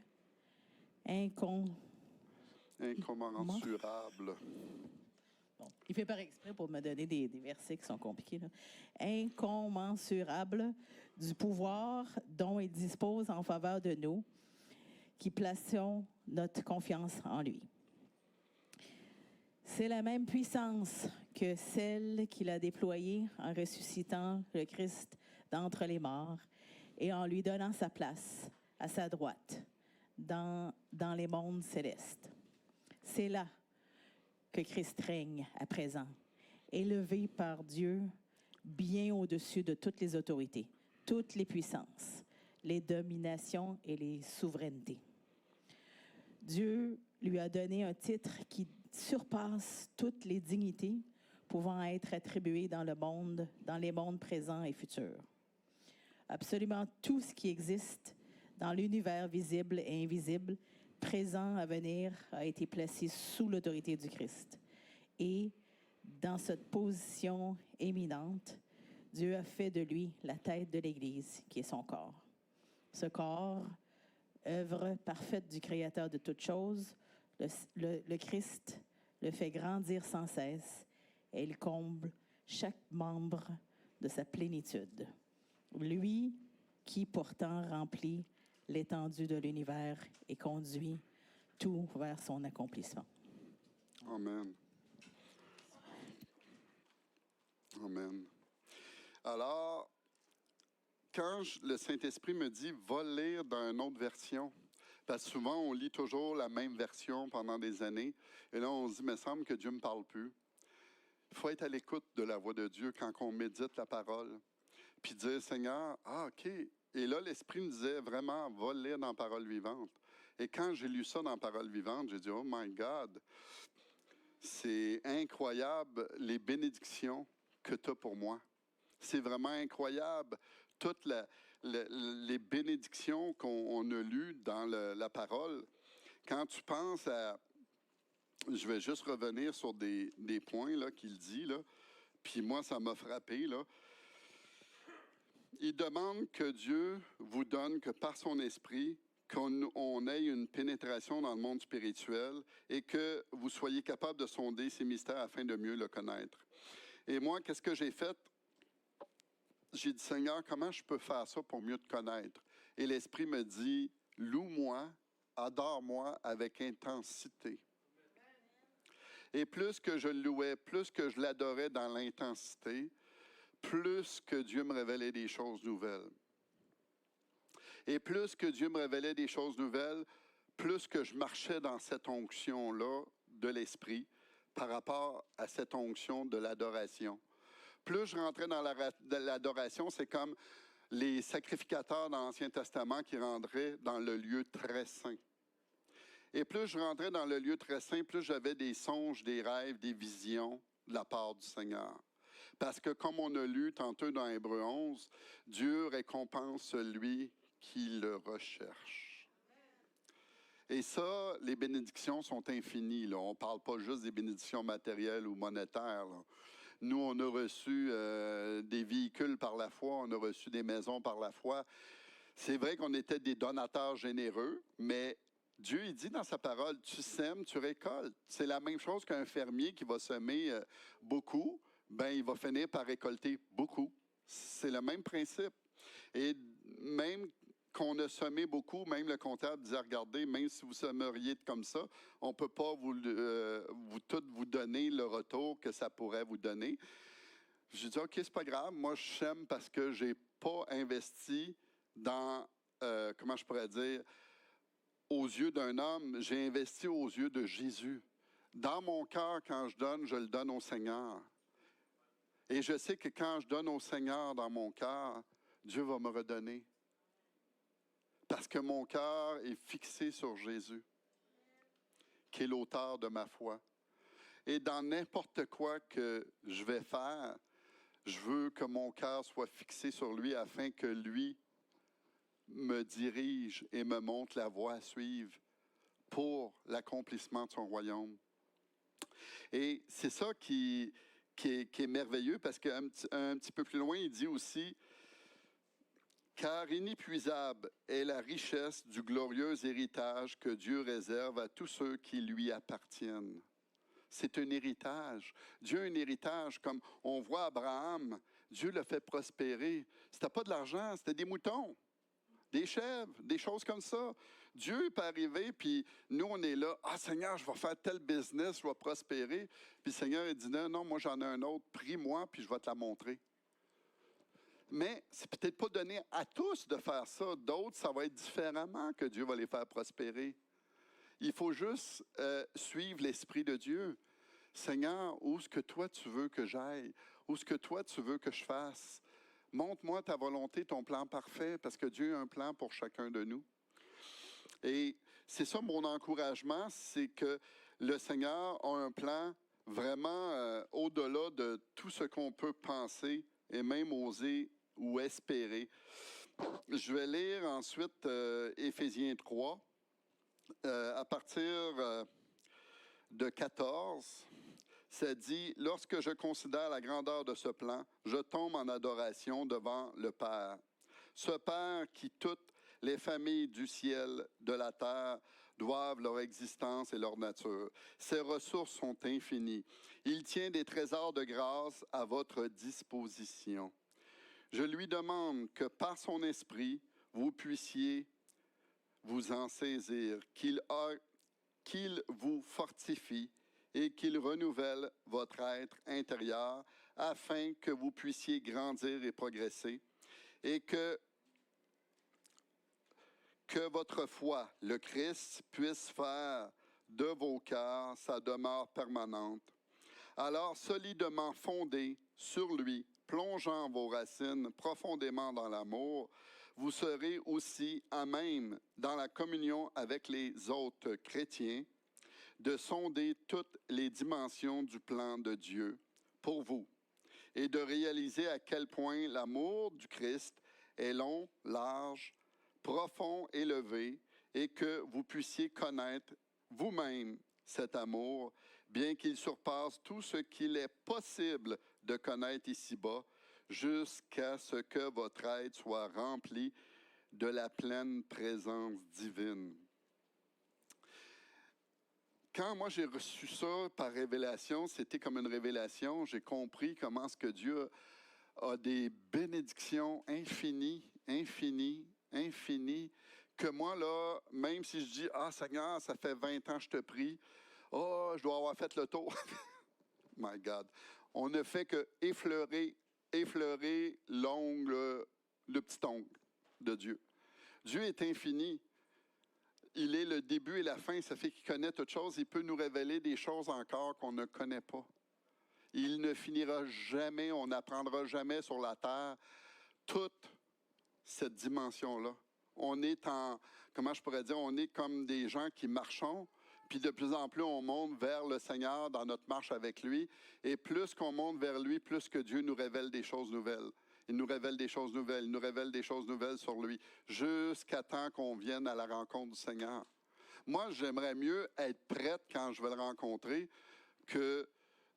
incommensurable.
Bon, il fait par exprès pour me donner des versets qui sont compliqués, là. Incommensurable du pouvoir dont il dispose en faveur de nous, qui plaçons notre confiance en lui. C'est la même puissance que celle qu'il a déployée en ressuscitant le Christ d'entre les morts et en lui donnant sa place à sa droite dans les mondes célestes. C'est là que Christ règne à présent, élevé par Dieu bien au-dessus de toutes les autorités, toutes les puissances, les dominations et les souverainetés. Dieu lui a donné un titre qui surpasse toutes les dignités pouvant être attribuées dans les mondes présents et futurs. Absolument tout ce qui existe dans l'univers visible et invisible, présent à venir, a été placé sous l'autorité du Christ. Et dans cette position éminente, Dieu a fait de lui la tête de l'Église, qui est son corps. Ce corps, œuvre parfaite du Créateur de toutes choses, le Christ le fait grandir sans cesse et il comble chaque membre de sa plénitude. Lui qui pourtant remplit l'étendue de l'univers et conduit tout vers son accomplissement.
Amen. Amen. Alors, quand le Saint-Esprit me dit « va lire dans une autre version », parce que souvent, on lit toujours la même version pendant des années, et là, on se dit « mais il me semble que Dieu ne me parle plus ». Il faut être à l'écoute de la voix de Dieu quand on médite la parole, puis dire « Seigneur, ah, OK ». Et là, l'Esprit me disait vraiment « va lire dans Parole vivante ». Et quand j'ai lu ça dans Parole vivante, j'ai dit « oh my God ». C'est incroyable les bénédictions que tu as pour moi. C'est vraiment incroyable toutes les bénédictions qu'on a lues dans la parole. Quand tu penses à... Je vais juste revenir sur des points là, qu'il dit, là. Puis moi, ça m'a frappé. Là. il demande que Dieu vous donne que par son esprit, qu'on ait une pénétration dans le monde spirituel et que vous soyez capable de sonder ces mystères afin de mieux le connaître. Et moi, qu'est-ce que j'ai fait? J'ai dit, Seigneur, comment je peux faire ça pour mieux te connaître? Et l'Esprit me dit, loue-moi, adore-moi avec intensité. Et plus que je le louais, plus que je l'adorais dans l'intensité, plus que Dieu me révélait des choses nouvelles. Et plus que Dieu me révélait des choses nouvelles, plus que je marchais dans cette onction-là de l'Esprit par rapport à cette onction de l'adoration. Plus je rentrais dans l'adoration, c'est comme les sacrificateurs dans l'Ancien Testament qui rentraient dans le lieu très saint. Et plus je rentrais dans le lieu très saint, plus j'avais des songes, des rêves, des visions de la part du Seigneur. Parce que comme on a lu tantôt dans Hébreux 11, Dieu récompense celui qui le recherche. Et ça, les bénédictions sont infinies. Là. On ne parle pas juste des bénédictions matérielles ou monétaires. Là. Nous, on a reçu des véhicules par la foi, on a reçu des maisons par la foi. C'est vrai qu'on était des donateurs généreux, mais Dieu, il dit dans sa parole, tu sèmes, tu récoltes. C'est la même chose qu'un fermier qui va semer beaucoup, ben il va finir par récolter beaucoup. C'est le même principe. Et même qu'on a semé beaucoup, même le comptable disait, regardez, même si vous semeriez comme ça, on ne peut pas vous donner le retour que ça pourrait vous donner. J'ai dit, OK, c'est pas grave, moi je sème parce que je n'ai pas investi dans, comment je pourrais dire, aux yeux d'un homme, j'ai investi aux yeux de Jésus. Dans mon cœur, quand je le donne au Seigneur. Et je sais que quand je donne au Seigneur dans mon cœur, Dieu va me redonner. Parce que mon cœur est fixé sur Jésus, qui est l'auteur de ma foi. Et dans n'importe quoi que je vais faire, je veux que mon cœur soit fixé sur lui afin que lui me dirige et me montre la voie à suivre pour l'accomplissement de son royaume. Et c'est ça qui est merveilleux parce qu'un petit peu plus loin, il dit aussi, car inépuisable est la richesse du glorieux héritage que Dieu réserve à tous ceux qui lui appartiennent. C'est un héritage. Dieu a un héritage, comme on voit Abraham, Dieu l'a fait prospérer. C'était pas de l'argent, c'était des moutons, des chèvres, des choses comme ça. Dieu peut arriver, puis nous, on est là, « Ah, Seigneur, je vais faire tel business, je vais prospérer. » Puis le Seigneur, il dit, « Non, non, moi, j'en ai un autre, prie-moi, puis je vais te la montrer. » Mais c'est peut-être pas donné à tous de faire ça. D'autres, ça va être différemment que Dieu va les faire prospérer. Il faut juste suivre l'Esprit de Dieu. Seigneur, où est-ce que toi tu veux que j'aille? Où est-ce que toi tu veux que je fasse? Montre-moi ta volonté, ton plan parfait, parce que Dieu a un plan pour chacun de nous. Et c'est ça mon encouragement, c'est que le Seigneur a un plan vraiment au-delà de tout ce qu'on peut penser et même oser ou espérer. Je vais lire ensuite Éphésiens 3, à partir de 14. Ça dit, « Lorsque je considère la grandeur de ce plan, je tombe en adoration devant le Père. Ce Père qui toutes les familles du ciel, de la terre, doivent leur existence et leur nature. Ses ressources sont infinies. Il tient des trésors de grâce à votre disposition. Je lui demande que par son esprit, vous puissiez vous en saisir, qu'il vous fortifie et qu'il renouvelle votre être intérieur afin que vous puissiez grandir et progresser et que votre foi, le Christ, puisse faire de vos cœurs sa demeure permanente. Alors, solidement fondés sur lui, plongeant vos racines profondément dans l'amour, vous serez aussi à même, dans la communion avec les autres chrétiens, de sonder toutes les dimensions du plan de Dieu pour vous et de réaliser à quel point l'amour du Christ est long, large, profond, élevé, et que vous puissiez connaître vous-même cet amour, bien qu'il surpasse tout ce qu'il est possible de connaître ici-bas, jusqu'à ce que votre être soit rempli de la pleine présence divine. Quand moi j'ai reçu ça par révélation, c'était comme une révélation, j'ai compris comment est-ce que Dieu a des bénédictions infinies, infinies, infinies, que moi, là, même si je dis, « Ah, Seigneur, ça fait 20 ans que je te prie, oh, je dois avoir fait le tour. » My God. On ne fait que effleurer l'ongle, le petit ongle de Dieu. Dieu est infini. Il est le début et la fin. Ça fait qu'il connaît toutes choses. Il peut nous révéler des choses encore qu'on ne connaît pas. Il ne finira jamais, on n'apprendra jamais sur la terre toute cette dimension-là. On est comment je pourrais dire, on est comme des gens qui marchons, puis de plus en plus on monte vers le Seigneur dans notre marche avec lui, et plus qu'on monte vers lui, plus que Dieu nous révèle des choses nouvelles. Il nous révèle des choses nouvelles, il nous révèle des choses nouvelles sur lui, jusqu'à temps qu'on vienne à la rencontre du Seigneur. Moi, j'aimerais mieux être prête quand je vais le rencontrer que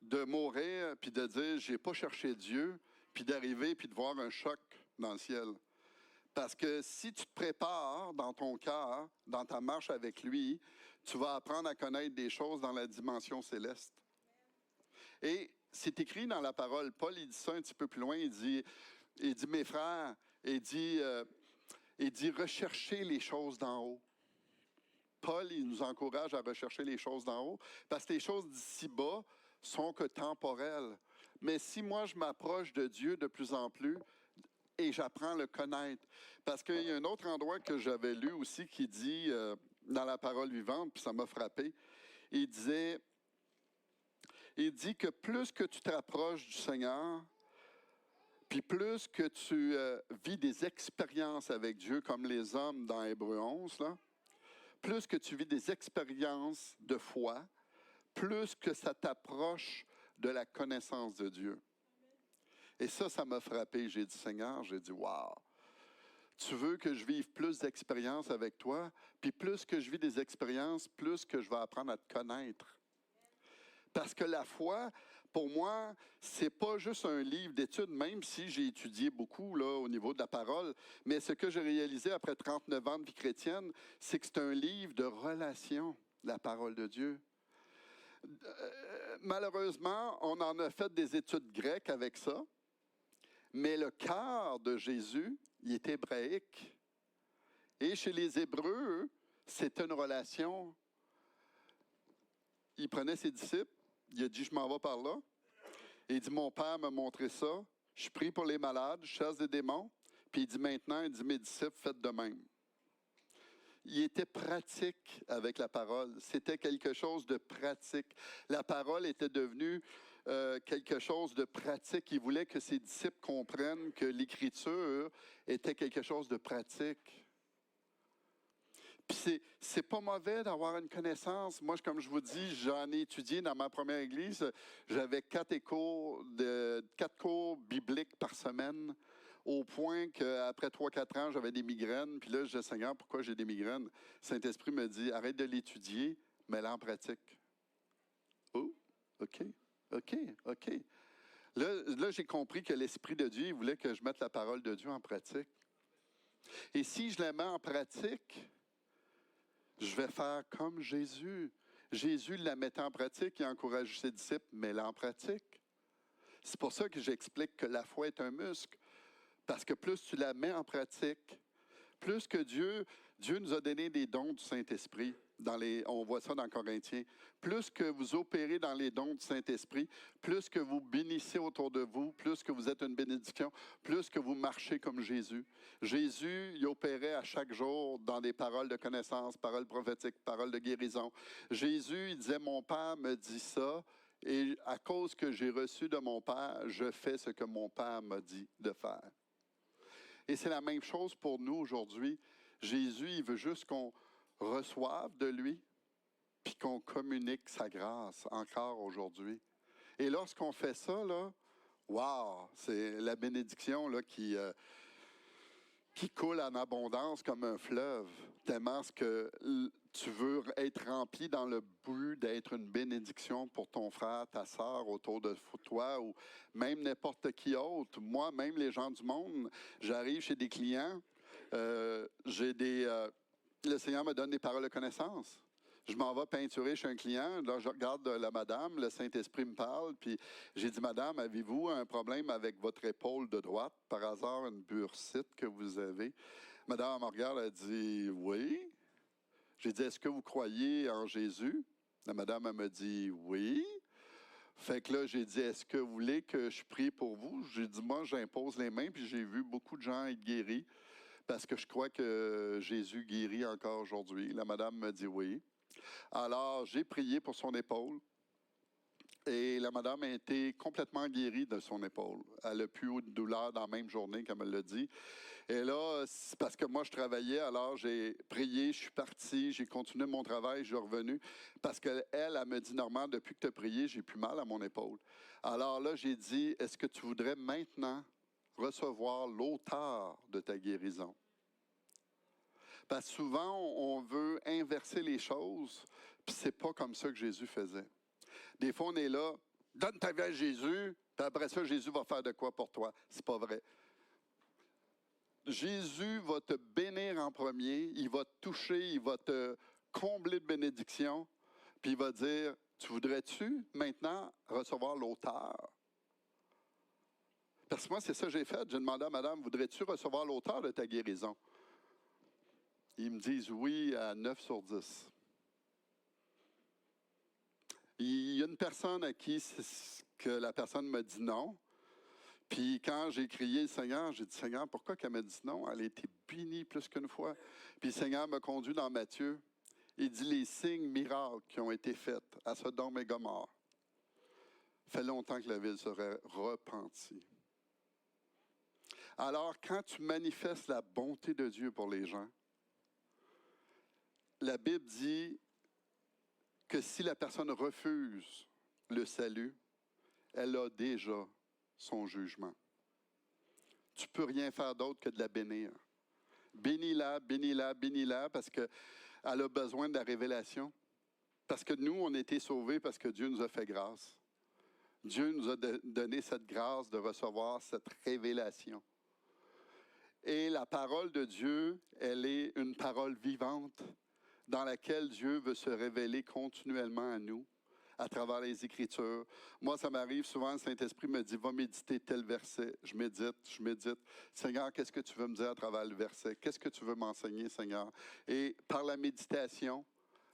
de mourir puis de dire, j'ai pas cherché Dieu, puis d'arriver puis de voir un choc dans le ciel. Parce que si tu te prépares dans ton cœur, dans ta marche avec lui, tu vas apprendre à connaître des choses dans la dimension céleste. Et c'est écrit dans la parole, Paul il dit ça un petit peu plus loin, il dit mes frères, il dit, recherchez les choses d'en haut. Paul, il nous encourage à rechercher les choses d'en haut, parce que les choses d'ici-bas sont que temporelles. Mais si moi, je m'approche de Dieu de plus en plus, et j'apprends à le connaître, parce qu'il y a un autre endroit que j'avais lu aussi qui dit, dans la parole vivante, puis ça m'a frappé, il dit que plus que tu te rapproches du Seigneur, puis plus que tu vis des expériences avec Dieu, comme les hommes dans Hébreux 11, là, plus que tu vis des expériences de foi, plus que ça t'approche de la connaissance de Dieu. Et ça m'a frappé. J'ai dit, Seigneur, j'ai dit, wow, tu veux que je vive plus d'expériences avec toi, puis plus que je vis des expériences, plus que je vais apprendre à te connaître. Parce que la foi, pour moi, c'est pas juste un livre d'études, même si j'ai étudié beaucoup là, au niveau de la parole, mais ce que j'ai réalisé après 39 ans de vie chrétienne, c'est que c'est un livre de relation, la parole de Dieu. Malheureusement, on en a fait des études grecques avec ça, mais le cœur de Jésus, il est hébraïque. Et chez les Hébreux, c'était une relation. Il prenait ses disciples, il a dit, je m'en vais par là. Et il dit, mon Père m'a montré ça, je prie pour les malades, je chasse des démons. Puis il dit, maintenant, il dit, mes disciples, faites de même. Il était pratique avec la parole. C'était quelque chose de pratique. La parole était devenue quelque chose de pratique. Il voulait que ses disciples comprennent que l'Écriture était quelque chose de pratique. Puis c'est pas mauvais d'avoir une connaissance. Moi, comme je vous dis, j'en ai étudié dans ma première église. J'avais 4 cours bibliques par semaine, au point qu'après 3-4 ans, j'avais des migraines. Puis là, je disais, Seigneur, pourquoi j'ai des migraines? Saint-Esprit me dit, arrête de l'étudier, mets-la en pratique. Oh, OK. Là, j'ai compris que l'Esprit de Dieu, il voulait que je mette la parole de Dieu en pratique. Et si je la mets en pratique, je vais faire comme Jésus. Jésus la mettait en pratique, il encourage ses disciples, mets-la en pratique. C'est pour ça que j'explique que la foi est un muscle. Parce que plus tu la mets en pratique, plus que Dieu nous a donné des dons du Saint-Esprit. On voit ça dans Corinthiens. Plus que vous opérez dans les dons du Saint-Esprit, plus que vous bénissez autour de vous, plus que vous êtes une bénédiction, plus que vous marchez comme Jésus. Jésus, il opérait à chaque jour dans des paroles de connaissance, paroles prophétiques, paroles de guérison. Jésus, il disait, mon Père me dit ça, et à cause que j'ai reçu de mon Père, je fais ce que mon Père m'a dit de faire. Et c'est la même chose pour nous aujourd'hui. Jésus, il veut juste qu'on reçoive de lui, puis qu'on communique sa grâce encore aujourd'hui. Et lorsqu'on fait ça, là, wow, c'est la bénédiction là, qui coule en abondance comme un fleuve, tellement que Tu veux être rempli dans le but d'être une bénédiction pour ton frère, ta sœur autour de toi ou même n'importe qui autre. Moi, même les gens du monde, j'arrive chez des clients, le Seigneur me donne des paroles de connaissance. Je m'en vais peinturer chez un client. Là, je regarde la madame, le Saint-Esprit me parle, puis j'ai dit, madame, avez-vous un problème avec votre épaule de droite? Par hasard, une bursite que vous avez? Madame elle me regarde, elle dit, oui. J'ai dit, est-ce que vous croyez en Jésus? La madame, elle me dit, oui. Fait que là, j'ai dit, est-ce que vous voulez que je prie pour vous? J'ai dit, moi, j'impose les mains, puis j'ai vu beaucoup de gens être guéris, parce que je crois que Jésus guérit encore aujourd'hui. La madame me dit oui. Alors, j'ai prié pour son épaule, et la madame a été complètement guérie de son épaule. Elle n'a plus eu de douleur dans la même journée, comme elle l'a dit. Et là, c'est parce que moi, je travaillais, alors j'ai prié, je suis parti, j'ai continué mon travail, je suis revenu. Parce qu'elle, elle me dit, Normand, depuis que tu as prié, j'ai plus mal à mon épaule. Alors là, j'ai dit, est-ce que tu voudrais maintenant recevoir l'auteur de ta guérison? Parce que souvent, on veut inverser les choses, puis c'est pas comme ça que Jésus faisait. Des fois, on est là, donne ta vie à Jésus, puis après ça, Jésus va faire de quoi pour toi? C'est pas vrai. Jésus va te bénir en premier, il va te toucher, il va te combler de bénédictions, puis il va dire, tu voudrais-tu maintenant recevoir l'auteur? Parce que moi, c'est ça que j'ai fait. J'ai demandé à madame, voudrais-tu recevoir l'auteur de ta guérison? Ils me disent oui à 9 sur 10. Il y a une personne à qui que la personne me dit non. Puis quand j'ai crié le Seigneur, j'ai dit, Seigneur, pourquoi qu'elle m'a dit non? Elle a été bénie plus qu'une fois. Puis le Seigneur m'a conduit dans Matthieu. Il dit, les signes miracles qui ont été faits à Sodome et Gomorrhe. Fait longtemps que la ville serait repentie. Alors, quand tu manifestes la bonté de Dieu pour les gens, la Bible dit que si la personne refuse le salut, elle a déjà son jugement. Tu ne peux rien faire d'autre que de la bénir. Bénis-la, bénis-la, bénis-la, parce qu'elle a besoin de la révélation. Parce que nous, on a été sauvés parce que Dieu nous a fait grâce. Dieu nous a donné cette grâce de recevoir cette révélation. Et la parole de Dieu, elle est une parole vivante dans laquelle Dieu veut se révéler continuellement à nous, à travers les Écritures. Moi, ça m'arrive souvent, le Saint-Esprit me dit, va méditer tel verset. Je médite. Seigneur, qu'est-ce que tu veux me dire à travers le verset? Qu'est-ce que tu veux m'enseigner, Seigneur? Et par la méditation,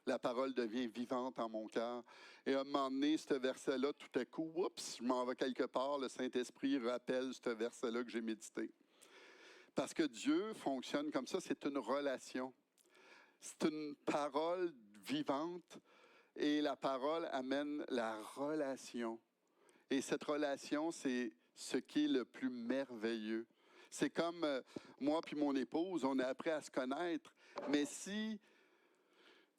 la parole devient vivante en mon cœur. Et à un moment donné, ce verset-là, tout à coup, oups, je m'en vais quelque part, le Saint-Esprit rappelle ce verset-là que j'ai médité. Parce que Dieu fonctionne comme ça, c'est une relation. C'est une parole vivante et la parole amène la relation. Et cette relation, c'est ce qui est le plus merveilleux. C'est comme moi puis mon épouse, on a appris à se connaître. Mais si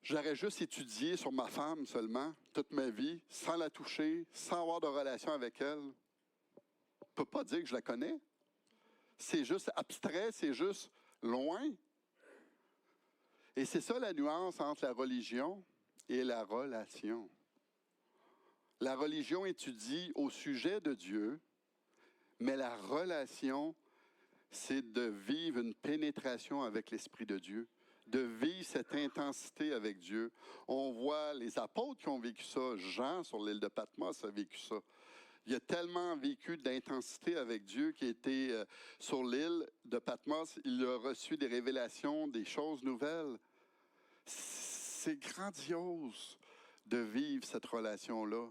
j'aurais juste étudié sur ma femme seulement, toute ma vie, sans la toucher, sans avoir de relation avec elle, je ne peux pas dire que je la connais. C'est juste abstrait, c'est juste loin. Et c'est ça la nuance entre la religion et la relation. La religion étudie au sujet de Dieu, mais la relation, c'est de vivre une pénétration avec l'Esprit de Dieu, de vivre cette intensité avec Dieu. On voit les apôtres qui ont vécu ça. Jean, sur l'île de Patmos, a vécu ça. Il a tellement vécu d'intensité avec Dieu qui était sur l'île de Patmos. Il a reçu des révélations, des choses nouvelles. C'est grandiose de vivre cette relation-là.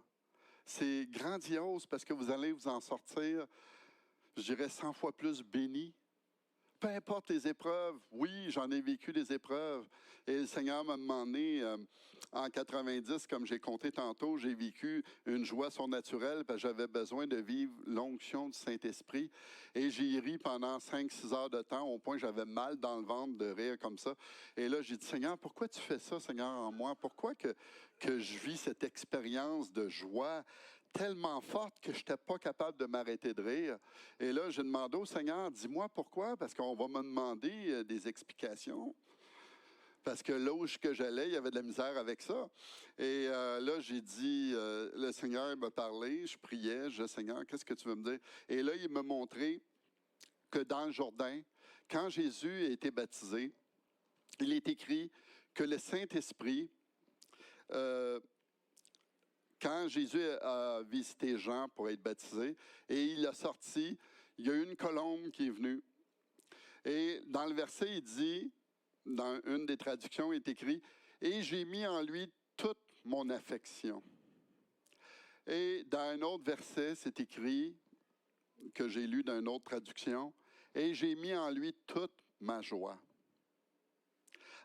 C'est grandiose parce que vous allez vous en sortir, je dirais, 100 fois plus béni. Peu importe les épreuves, oui, j'en ai vécu des épreuves. Et le Seigneur m'a demandé, en 90, comme j'ai compté tantôt, j'ai vécu une joie surnaturelle parce que j'avais besoin de vivre l'onction du Saint-Esprit. Et j'ai ri pendant 5-6 heures de temps, au point que j'avais mal dans le ventre de rire comme ça. Et là, j'ai dit, Seigneur, pourquoi tu fais ça, Seigneur, en moi? Pourquoi que je vis cette expérience de joie tellement forte que je n'étais pas capable de m'arrêter de rire. Et là, j'ai demandé au Seigneur, dis-moi pourquoi, parce qu'on va me demander des explications. Parce que là où j'allais, il y avait de la misère avec ça. Et là, j'ai dit, le Seigneur m'a parlé, je priais, je dis, Seigneur, qu'est-ce que tu veux me dire? Et là, il m'a montré que dans le Jourdain, quand Jésus a été baptisé, il est écrit que le Saint-Esprit, quand Jésus a visité Jean pour être baptisé, et il a sorti, il y a eu une colombe qui est venue. Et dans le verset, il dit, dans une des traductions, il est écrit, « Et j'ai mis en lui toute mon affection. » Et dans un autre verset, c'est écrit, que j'ai lu dans une autre traduction, « Et j'ai mis en lui toute ma joie. »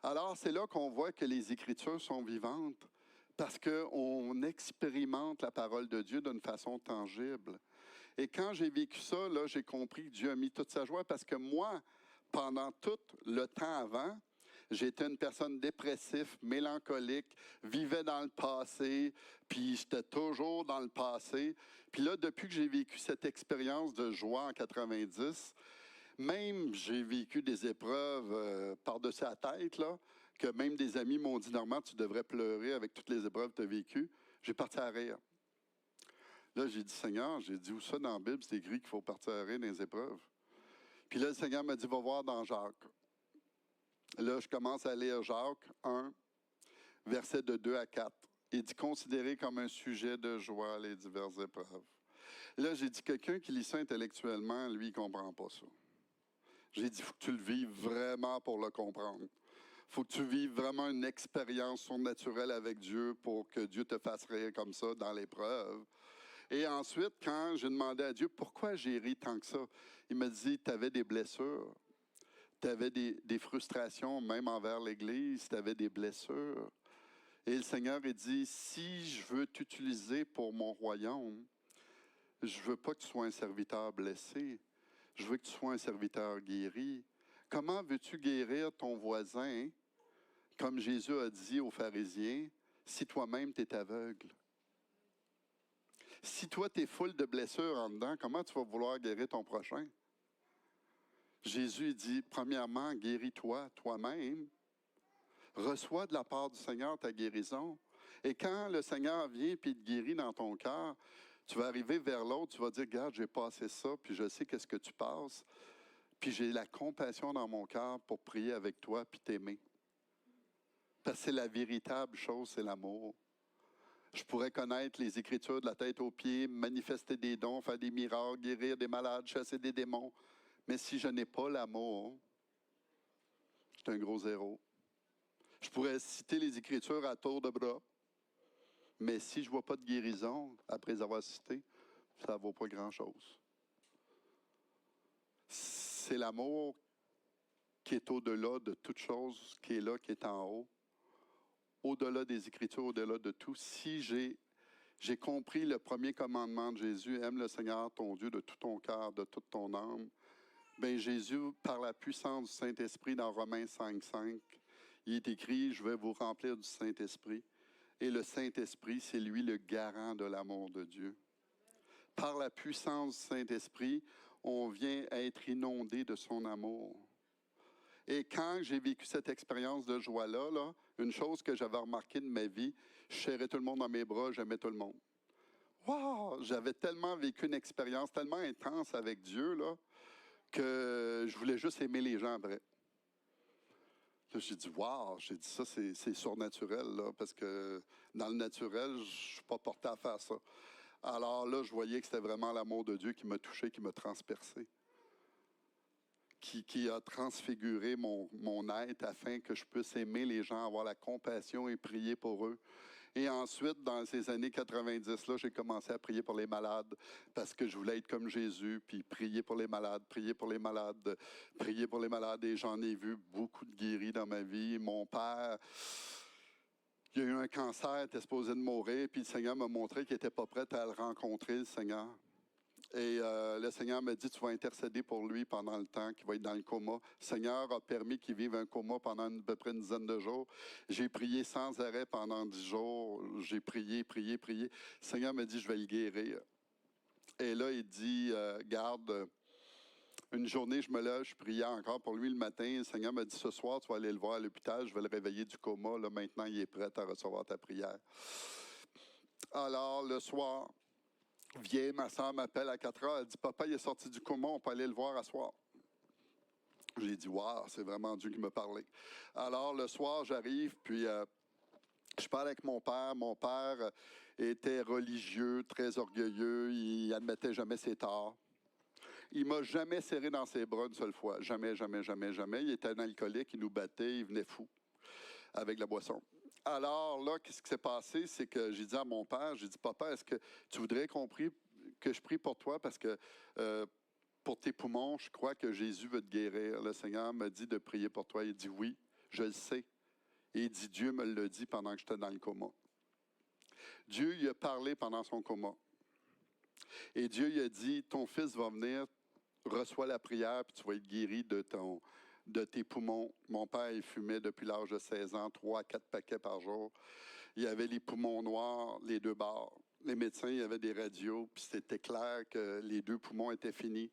Alors, c'est là qu'on voit que les Écritures sont vivantes, parce qu'on expérimente la parole de Dieu d'une façon tangible. Et quand j'ai vécu ça, là, j'ai compris que Dieu a mis toute sa joie, parce que moi, pendant tout le temps avant, j'étais une personne dépressive, mélancolique, vivais dans le passé, puis j'étais toujours dans le passé. Puis là, depuis que j'ai vécu cette expérience de joie en 90, même j'ai vécu des épreuves par-dessus la tête, là, que même des amis m'ont dit, Normand, tu devrais pleurer avec toutes les épreuves que tu as vécues. J'ai parti à rire. Là, j'ai dit, Seigneur, j'ai dit, où ça dans la Bible, c'est écrit qu'il faut partir à rire dans les épreuves. Puis là, le Seigneur m'a dit, va voir dans Jacques. Là, je commence à lire Jacques 1, versets de 2 à 4. Il dit, considérez comme un sujet de joie les diverses épreuves. Là, j'ai dit, quelqu'un qui lit ça intellectuellement, lui, il ne comprend pas ça. J'ai dit, il faut que tu le vives vraiment pour le comprendre. Il faut que tu vives vraiment une expérience surnaturelle avec Dieu pour que Dieu te fasse rire comme ça dans l'épreuve. Et ensuite, quand j'ai demandé à Dieu, pourquoi j'ai ri tant que ça? Il m'a dit, tu avais des blessures. Tu avais des frustrations, même envers l'Église, tu avais des blessures. Et le Seigneur a dit, si je veux t'utiliser pour mon royaume, je ne veux pas que tu sois un serviteur blessé, je veux que tu sois un serviteur guéri. Comment veux-tu guérir ton voisin, comme Jésus a dit aux pharisiens, si toi-même tu es aveugle? Si toi tu es full de blessures en dedans, comment tu vas vouloir guérir ton prochain? Jésus dit, premièrement, guéris-toi toi-même. Reçois de la part du Seigneur ta guérison. Et quand le Seigneur vient et te guérit dans ton cœur, tu vas arriver vers l'autre, tu vas dire, regarde, j'ai passé ça, puis je sais qu'est-ce que tu passes, puis j'ai la compassion dans mon cœur pour prier avec toi, puis t'aimer. Parce que c'est la véritable chose, c'est l'amour. Je pourrais connaître les Écritures de la tête aux pieds, manifester des dons, faire des miracles, guérir des malades, chasser des démons. Mais si je n'ai pas l'amour, c'est un gros zéro. Je pourrais citer les Écritures à tour de bras, mais si je ne vois pas de guérison après les avoir citées, ça ne vaut pas grand-chose. C'est l'amour qui est au-delà de toute chose, qui est là, qui est en haut, au-delà des Écritures, au-delà de tout. Si j'ai compris le premier commandement de Jésus, aime le Seigneur ton Dieu de tout ton cœur, de toute ton âme, bien Jésus, par la puissance du Saint-Esprit, dans Romains 5,5, il est écrit, je vais vous remplir du Saint-Esprit. Et le Saint-Esprit, c'est lui le garant de l'amour de Dieu. Par la puissance du Saint-Esprit, on vient être inondé de son amour. Et quand j'ai vécu cette expérience de joie-là, là, une chose que j'avais remarquée de ma vie, je serrais tout le monde dans mes bras, j'aimais tout le monde. Wow! J'avais tellement vécu une expérience tellement intense avec Dieu, là, que je voulais juste aimer les gens après. Là, j'ai dit, wow, j'ai dit ça, c'est surnaturel, là, parce que dans le naturel, je ne suis pas porté à faire ça. Alors là, je voyais que c'était vraiment l'amour de Dieu qui m'a touché, qui m'a transpercé, qui a transfiguré mon être afin que je puisse aimer les gens, avoir la compassion et prier pour eux. Et ensuite, dans ces années 90-là, j'ai commencé à prier pour les malades parce que je voulais être comme Jésus, puis prier pour les malades, prier pour les malades, prier pour les malades. Et j'en ai vu beaucoup de guéris dans ma vie. Mon père, il a eu un cancer, il était supposé de mourir, puis le Seigneur m'a montré qu'il n'était pas prêt à le rencontrer, le Seigneur. Et le Seigneur m'a dit, tu vas intercéder pour lui pendant le temps qu'il va être dans le coma. Le Seigneur a permis qu'il vive un coma pendant à peu près une dizaine de jours. J'ai prié sans arrêt pendant 10 jours. J'ai prié. Le Seigneur m'a dit, je vais le guérir. Et là, il dit, garde, Une journée, je me lève, je priais encore pour lui le matin. Le Seigneur m'a dit, ce soir, tu vas aller le voir à l'hôpital, je vais le réveiller du coma. Là, maintenant, il est prêt à recevoir ta prière. Alors, le soir, ma soeur m'appelle à 4 heures. Elle dit, papa, il est sorti du coma, on peut aller le voir à soir. J'ai dit, wow, c'est vraiment Dieu qui me parlait. Alors, le soir, j'arrive, puis je parle avec mon père. Mon père était religieux, très orgueilleux. Il admettait jamais ses torts. Il m'a jamais serré dans ses bras une seule fois. Jamais, jamais, jamais, jamais. Il était un alcoolique, il nous battait, il venait fou avec la boisson. Alors là, qu'est-ce qui s'est passé? C'est que j'ai dit à mon père, j'ai dit, papa, est-ce que tu voudrais que je prie pour toi parce que pour tes poumons, je crois que Jésus veut te guérir. Le Seigneur m'a dit de prier pour toi. Il dit oui, je le sais. Et il dit, Dieu me l'a dit pendant que j'étais dans le coma. Dieu lui a parlé pendant son coma. Et Dieu lui a dit, ton fils va venir, reçois la prière, puis tu vas être guéri de tes poumons. Mon père, il fumait depuis l'âge de 16 ans, 3 à 4 paquets par jour. Il avait les poumons noirs, les deux bords. Les médecins, il y avait des radios, puis c'était clair que les 2 poumons étaient finis.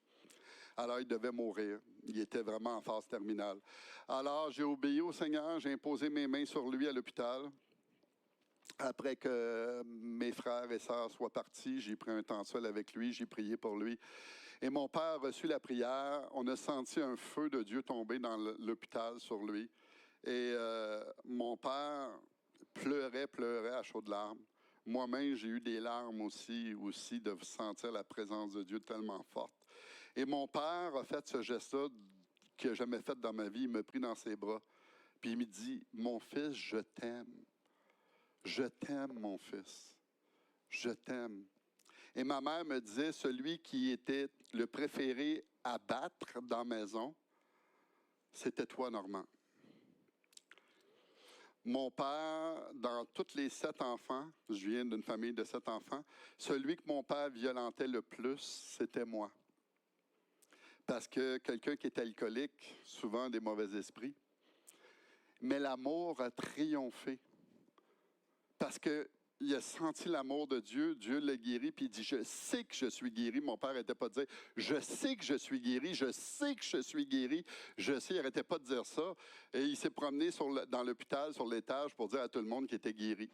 Alors, il devait mourir. Il était vraiment en phase terminale. Alors, j'ai obéi au Seigneur, j'ai imposé mes mains sur lui à l'hôpital. Après que mes frères et sœurs soient partis, j'ai pris un temps seul avec lui, j'ai prié pour lui. Et mon père a reçu la prière. On a senti un feu de Dieu tomber dans l'hôpital sur lui. Et mon père pleurait à chaudes larmes. Moi-même, j'ai eu des larmes aussi de sentir la présence de Dieu tellement forte. Et mon père a fait ce geste-là qu'il n'a jamais fait dans ma vie. Il m'a pris dans ses bras. Puis il me dit, mon fils, je t'aime. Je t'aime, mon fils. Je t'aime. Et ma mère me disait, celui qui était le préféré à battre dans la maison, c'était toi, Normand. Mon père, dans tous les 7 enfants, je viens d'une famille de 7 enfants, celui que mon père violentait le plus, c'était moi. Parce que quelqu'un qui est alcoolique, souvent des mauvais esprits, mais l'amour a triomphé. Parce qu'il a senti l'amour de Dieu, Dieu l'a guéri, puis il dit, je sais que je suis guéri. Mon père n'arrêtait pas de dire, je sais que je suis guéri, je sais que je suis guéri, je sais, il n'arrêtait pas de dire ça. Et il s'est promené dans l'hôpital, sur l'étage, pour dire à tout le monde qu'il était guéri.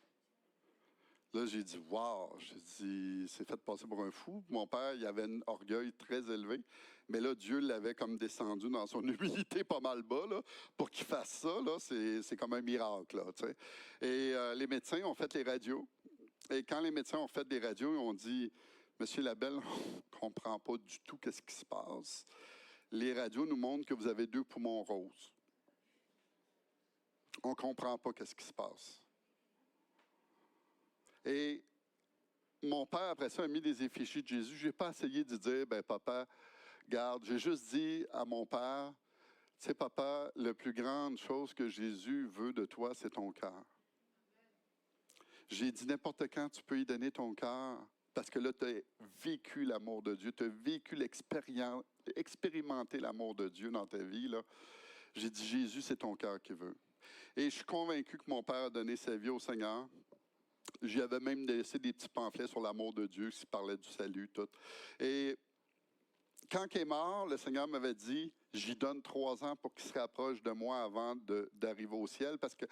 Là, j'ai dit, wow, j'ai dit, il s'est fait passer pour un fou. Mon père, il avait un orgueil très élevé, mais là, Dieu l'avait comme descendu dans son humilité pas mal bas, là, pour qu'il fasse ça, là, c'est comme un miracle, là, tu sais. Et les médecins ont fait les radios, et quand les médecins ont fait des radios, ils ont dit, Monsieur Labelle, on ne comprend pas du tout qu'est-ce qui se passe. Les radios nous montrent que vous avez 2 poumons roses. On ne comprend pas qu'est-ce qui se passe. Et mon père, après ça, a mis des effigies de Jésus. Je n'ai pas essayé de dire, ben papa, garde. J'ai juste dit à mon père, tu sais, papa, la plus grande chose que Jésus veut de toi, c'est ton cœur. J'ai dit, n'importe quand, tu peux y donner ton cœur, parce que là, tu as vécu l'amour de Dieu, tu as vécu expérimenter l'amour de Dieu dans ta vie, là. J'ai dit, Jésus, c'est ton cœur qui veut. Et je suis convaincu que mon père a donné sa vie au Seigneur. J'y avais même laissé des petits pamphlets sur l'amour de Dieu qui parlait du salut, tout. Et quand il est mort, le Seigneur m'avait dit, j'y donne 3 ans pour qu'il se rapproche de moi avant d'arriver au ciel, parce que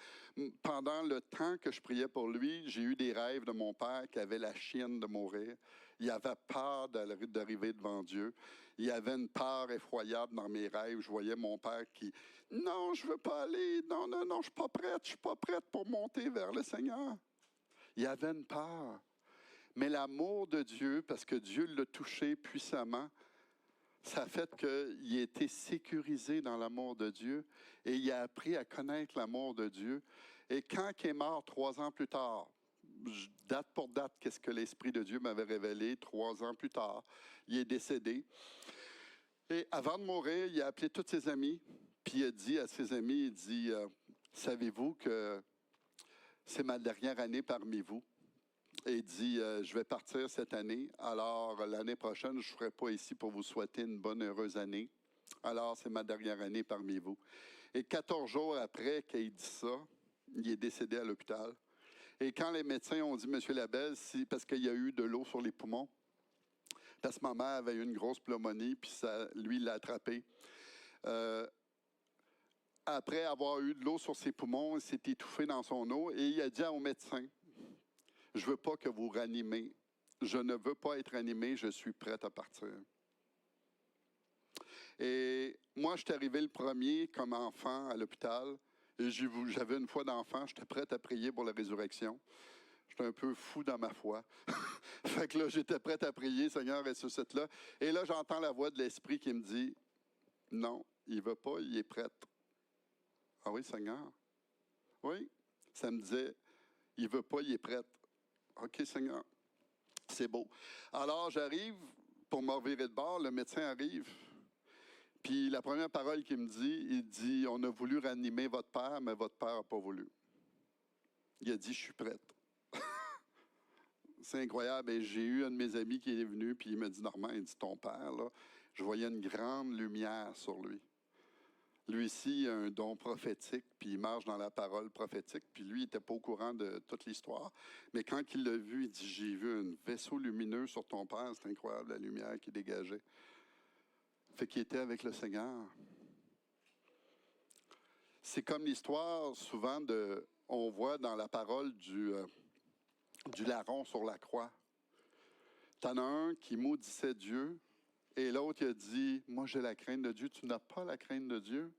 pendant le temps que je priais pour lui, j'ai eu des rêves de mon père qui avait la chienne de mourir. Il avait peur d'arriver devant Dieu. Il y avait une peur effroyable dans mes rêves. Je voyais mon père qui, non, je ne veux pas aller, non, non, non, je ne suis pas prête pour monter vers le Seigneur. Il y avait une peur. Mais l'amour de Dieu, parce que Dieu l'a touché puissamment, ça a fait qu'il a été sécurisé dans l'amour de Dieu et il a appris à connaître l'amour de Dieu. Et quand il est mort 3 ans plus tard, date pour date, qu'est-ce que l'Esprit de Dieu m'avait révélé 3 ans plus tard, il est décédé. Et avant de mourir, il a appelé tous ses amis, puis il a dit à ses amis, il dit, savez-vous que c'est ma dernière année parmi vous. Et il dit, je vais partir cette année. Alors, l'année prochaine, je ne serai pas ici pour vous souhaiter une bonne, heureuse année. Alors, c'est ma dernière année parmi vous. Et 14 jours après qu'il dit ça, il est décédé à l'hôpital. Et quand les médecins ont dit, Monsieur Labelle, parce qu'il y a eu de l'eau sur les poumons, Parce que ma mère avait eu une grosse pneumonie, puis lui, il l'a attrapé. Après avoir eu de l'eau sur ses poumons, il s'est étouffé dans son eau et il a dit au médecin, « Je ne veux pas que vous ranimez. Je ne veux pas être ranimé, je suis prête à partir. » Et moi, je suis arrivé le premier comme enfant à l'hôpital. Et j'avais une foi d'enfant, j'étais prête à prier pour la résurrection. J'étais un peu fou dans ma foi. Fait que là, j'étais prête à prier, Seigneur, ressuscite-là. Et là, j'entends la voix de l'Esprit qui me dit, « Non, il ne veut pas, il est prêt. » Ah oui, Seigneur? Oui. Ça me disait, il ne veut pas, il est prêt. OK, Seigneur. C'est beau. Alors, j'arrive pour me revirer de bord. Le médecin arrive. Puis la première parole qu'il me dit, il dit, on a voulu ranimer votre père, mais votre père n'a pas voulu. Il a dit, je suis prête. C'est incroyable. Et j'ai eu un de mes amis qui est venu, puis il m'a dit, Normand, il dit, ton père, là, je voyais une grande lumière sur lui. Lui ici a un don prophétique, puis il marche dans la parole prophétique, puis lui, il n'était pas au courant de toute l'histoire. Mais quand il l'a vu, il dit, j'ai vu un vaisseau lumineux sur ton père, c'est incroyable la lumière qui dégageait. Fait qu'il était avec le Seigneur. C'est comme l'histoire, souvent, on voit dans la parole du larron sur la croix. T'en as un qui maudissait Dieu, et l'autre, il a dit, moi, j'ai la crainte de Dieu. Tu n'as pas la crainte de Dieu?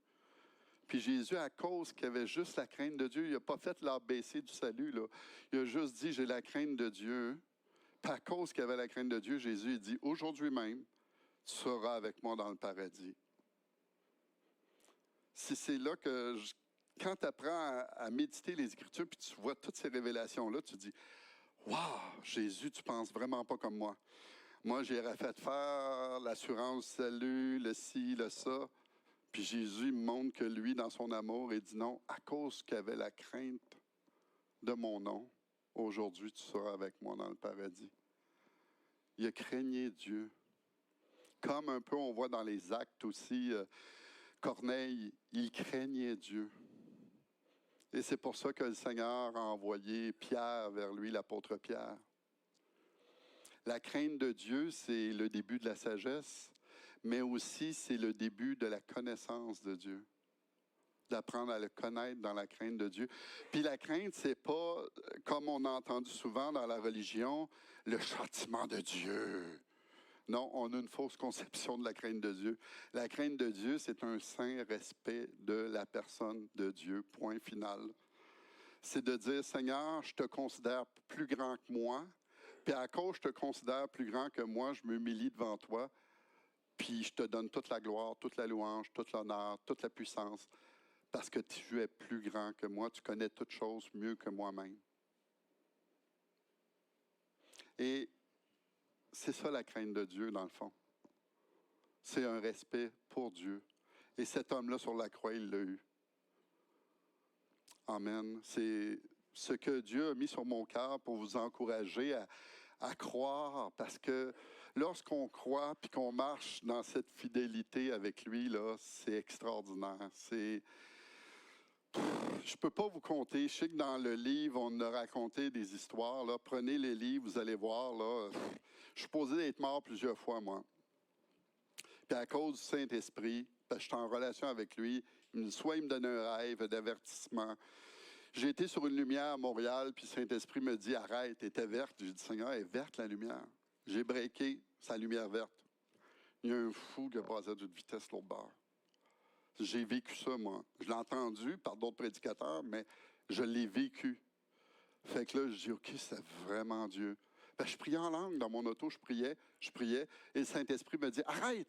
Puis Jésus, à cause qu'il avait juste la crainte de Dieu, il n'a pas fait l'ABC du salut, là. Il a juste dit, j'ai la crainte de Dieu. Puis à cause qu'il avait la crainte de Dieu, Jésus, il dit, aujourd'hui même, tu seras avec moi dans le paradis. C'est là que, quand tu apprends à méditer les Écritures, puis tu vois toutes ces révélations-là, tu dis, « Wow, Jésus, tu penses vraiment pas comme moi. » Moi, j'ai fait faire l'assurance salut, le ci, le ça. Puis Jésus me montre que lui, dans son amour, il dit non, à cause qu'il avait la crainte de mon nom, aujourd'hui, tu seras avec moi dans le paradis. Il a craigné Dieu. Comme un peu on voit dans les actes aussi, Corneille, il craignait Dieu. Et c'est pour ça que le Seigneur a envoyé Pierre vers lui, l'apôtre Pierre. La crainte de Dieu, c'est le début de la sagesse, mais aussi c'est le début de la connaissance de Dieu. D'apprendre à le connaître dans la crainte de Dieu. Puis la crainte, c'est pas, comme on a entendu souvent dans la religion, le châtiment de Dieu. Non, on a une fausse conception de la crainte de Dieu. La crainte de Dieu, c'est un saint respect de la personne de Dieu, point final. C'est de dire, Seigneur, je te considère plus grand que moi, puis à cause je te considère plus grand que moi, je m'humilie devant toi, puis je te donne toute la gloire, toute la louange, toute l'honneur, toute la puissance, parce que tu es plus grand que moi, tu connais toutes choses mieux que moi-même. Et c'est ça la crainte de Dieu, dans le fond. C'est un respect pour Dieu. Et cet homme-là sur la croix, il l'a eu. Amen. C'est ce que Dieu a mis sur mon cœur pour vous encourager à croire, parce que lorsqu'on croit puis qu'on marche dans cette fidélité avec lui, là, c'est extraordinaire. Je ne peux pas vous compter. Je sais que dans le livre, on a raconté des histoires. Là. Prenez les livres, vous allez voir. Là, je suis supposé être mort plusieurs fois, moi. Puis à cause du Saint-Esprit, parce que je suis en relation avec lui, soit il me donne un rêve d'avertissement. J'ai été sur une lumière à Montréal, puis le Saint-Esprit me dit, arrête, elle était verte. J'ai dit, Seigneur, elle est verte la lumière. J'ai breaké sa lumière verte. Il y a un fou qui a passé à toute vitesse l'autre bord. J'ai vécu ça, moi. Je l'ai entendu par d'autres prédicateurs, mais je l'ai vécu. Fait que là, je dis, OK, c'est vraiment Dieu. Ben, je priais en langue dans mon auto, je priais, et le Saint-Esprit me dit, arrête!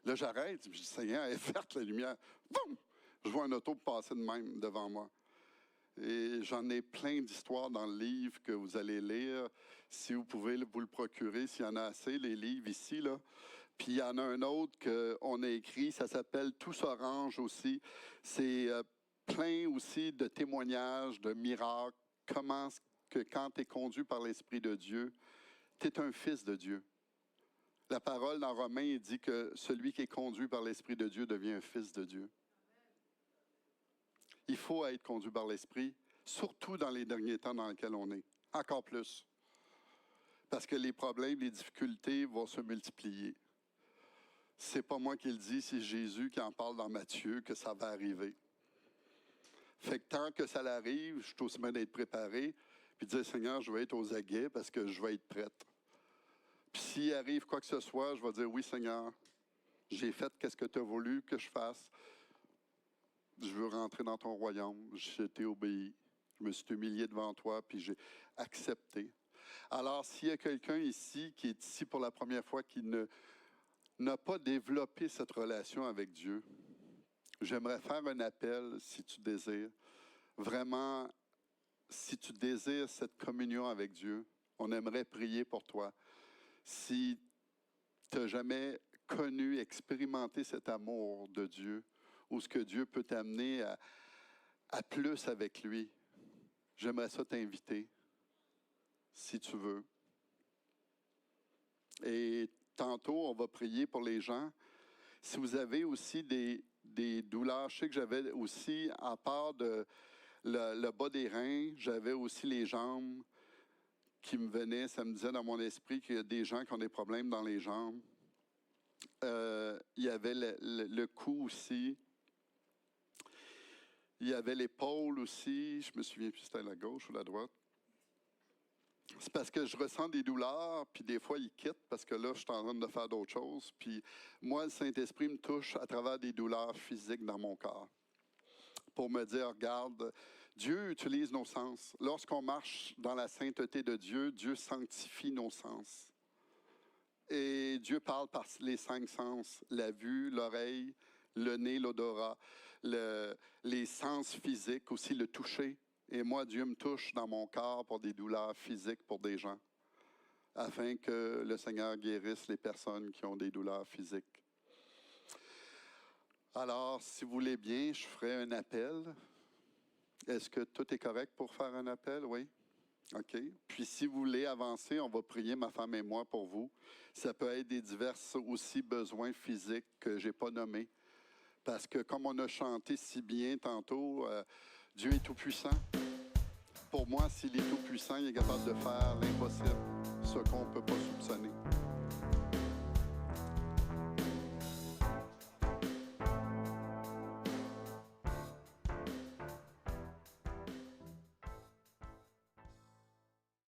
Là, j'arrête, je dis, Seigneur, elle est verte la lumière. Boum! Je vois un auto passer de même devant moi. Et j'en ai plein d'histoires dans le livre que vous allez lire. Si vous pouvez vous le procurer, s'il y en a assez, les livres ici, là. Puis il y en a un autre qu'on a écrit, ça s'appelle « Tous orange » aussi. C'est plein aussi de témoignages, de miracles. Comment que quand tu es conduit par l'Esprit de Dieu, tu es un fils de Dieu. La parole dans Romains dit que celui qui est conduit par l'Esprit de Dieu devient un fils de Dieu. Il faut être conduit par l'Esprit, surtout dans les derniers temps dans lesquels on est. Encore plus. Parce que les problèmes, les difficultés vont se multiplier. C'est pas moi qui le dis, c'est Jésus qui en parle dans Matthieu que ça va arriver. Fait que tant que ça l'arrive, je suis aussi bien d'être préparé, puis de dire, Seigneur, je vais être aux aguets parce que je vais être prête. Puis s'il arrive quoi que ce soit, je vais dire, oui, Seigneur, j'ai fait qu'est-ce que tu as voulu que je fasse. Je veux rentrer dans ton royaume. Je t'ai obéi. Je me suis humilié devant toi, puis j'ai accepté. Alors, s'il y a quelqu'un ici qui est ici pour la première fois, qui n'a pas développé cette relation avec Dieu, j'aimerais faire un appel, si tu désires. Vraiment, si tu désires cette communion avec Dieu, on aimerait prier pour toi. Si tu n'as jamais connu, expérimenté cet amour de Dieu, ou ce que Dieu peut t'amener à plus avec lui, j'aimerais ça t'inviter, si tu veux. Et tantôt, on va prier pour les gens. Si vous avez aussi des douleurs, je sais que j'avais aussi, à part le bas des reins, j'avais aussi les jambes qui me venaient. Ça me disait dans mon esprit qu'il y a des gens qui ont des problèmes dans les jambes. Il y avait le cou aussi. Il y avait l'épaule aussi. Je me souviens plus si c'était la gauche ou la droite. C'est parce que je ressens des douleurs, puis des fois, ils quittent parce que là, je suis en train de faire d'autres choses. Puis moi, le Saint-Esprit me touche à travers des douleurs physiques dans mon corps pour me dire, regarde, Dieu utilise nos sens. Lorsqu'on marche dans la sainteté de Dieu, Dieu sanctifie nos sens. Et Dieu parle par les 5 sens, la vue, l'oreille, le nez, l'odorat, les sens physiques, aussi le toucher. Et moi, Dieu me touche dans mon corps pour des douleurs physiques pour des gens, afin que le Seigneur guérisse les personnes qui ont des douleurs physiques. Alors, si vous voulez bien, je ferai un appel. Est-ce que tout est correct pour faire un appel? Oui? OK. Puis si vous voulez avancer, on va prier, ma femme et moi, pour vous. Ça peut être des divers aussi besoins physiques que je n'ai pas nommés. Parce que comme on a chanté si bien tantôt, Dieu est tout-puissant. Pour moi, s'il est tout-puissant, il est capable de faire l'impossible, ce qu'on ne peut pas soupçonner.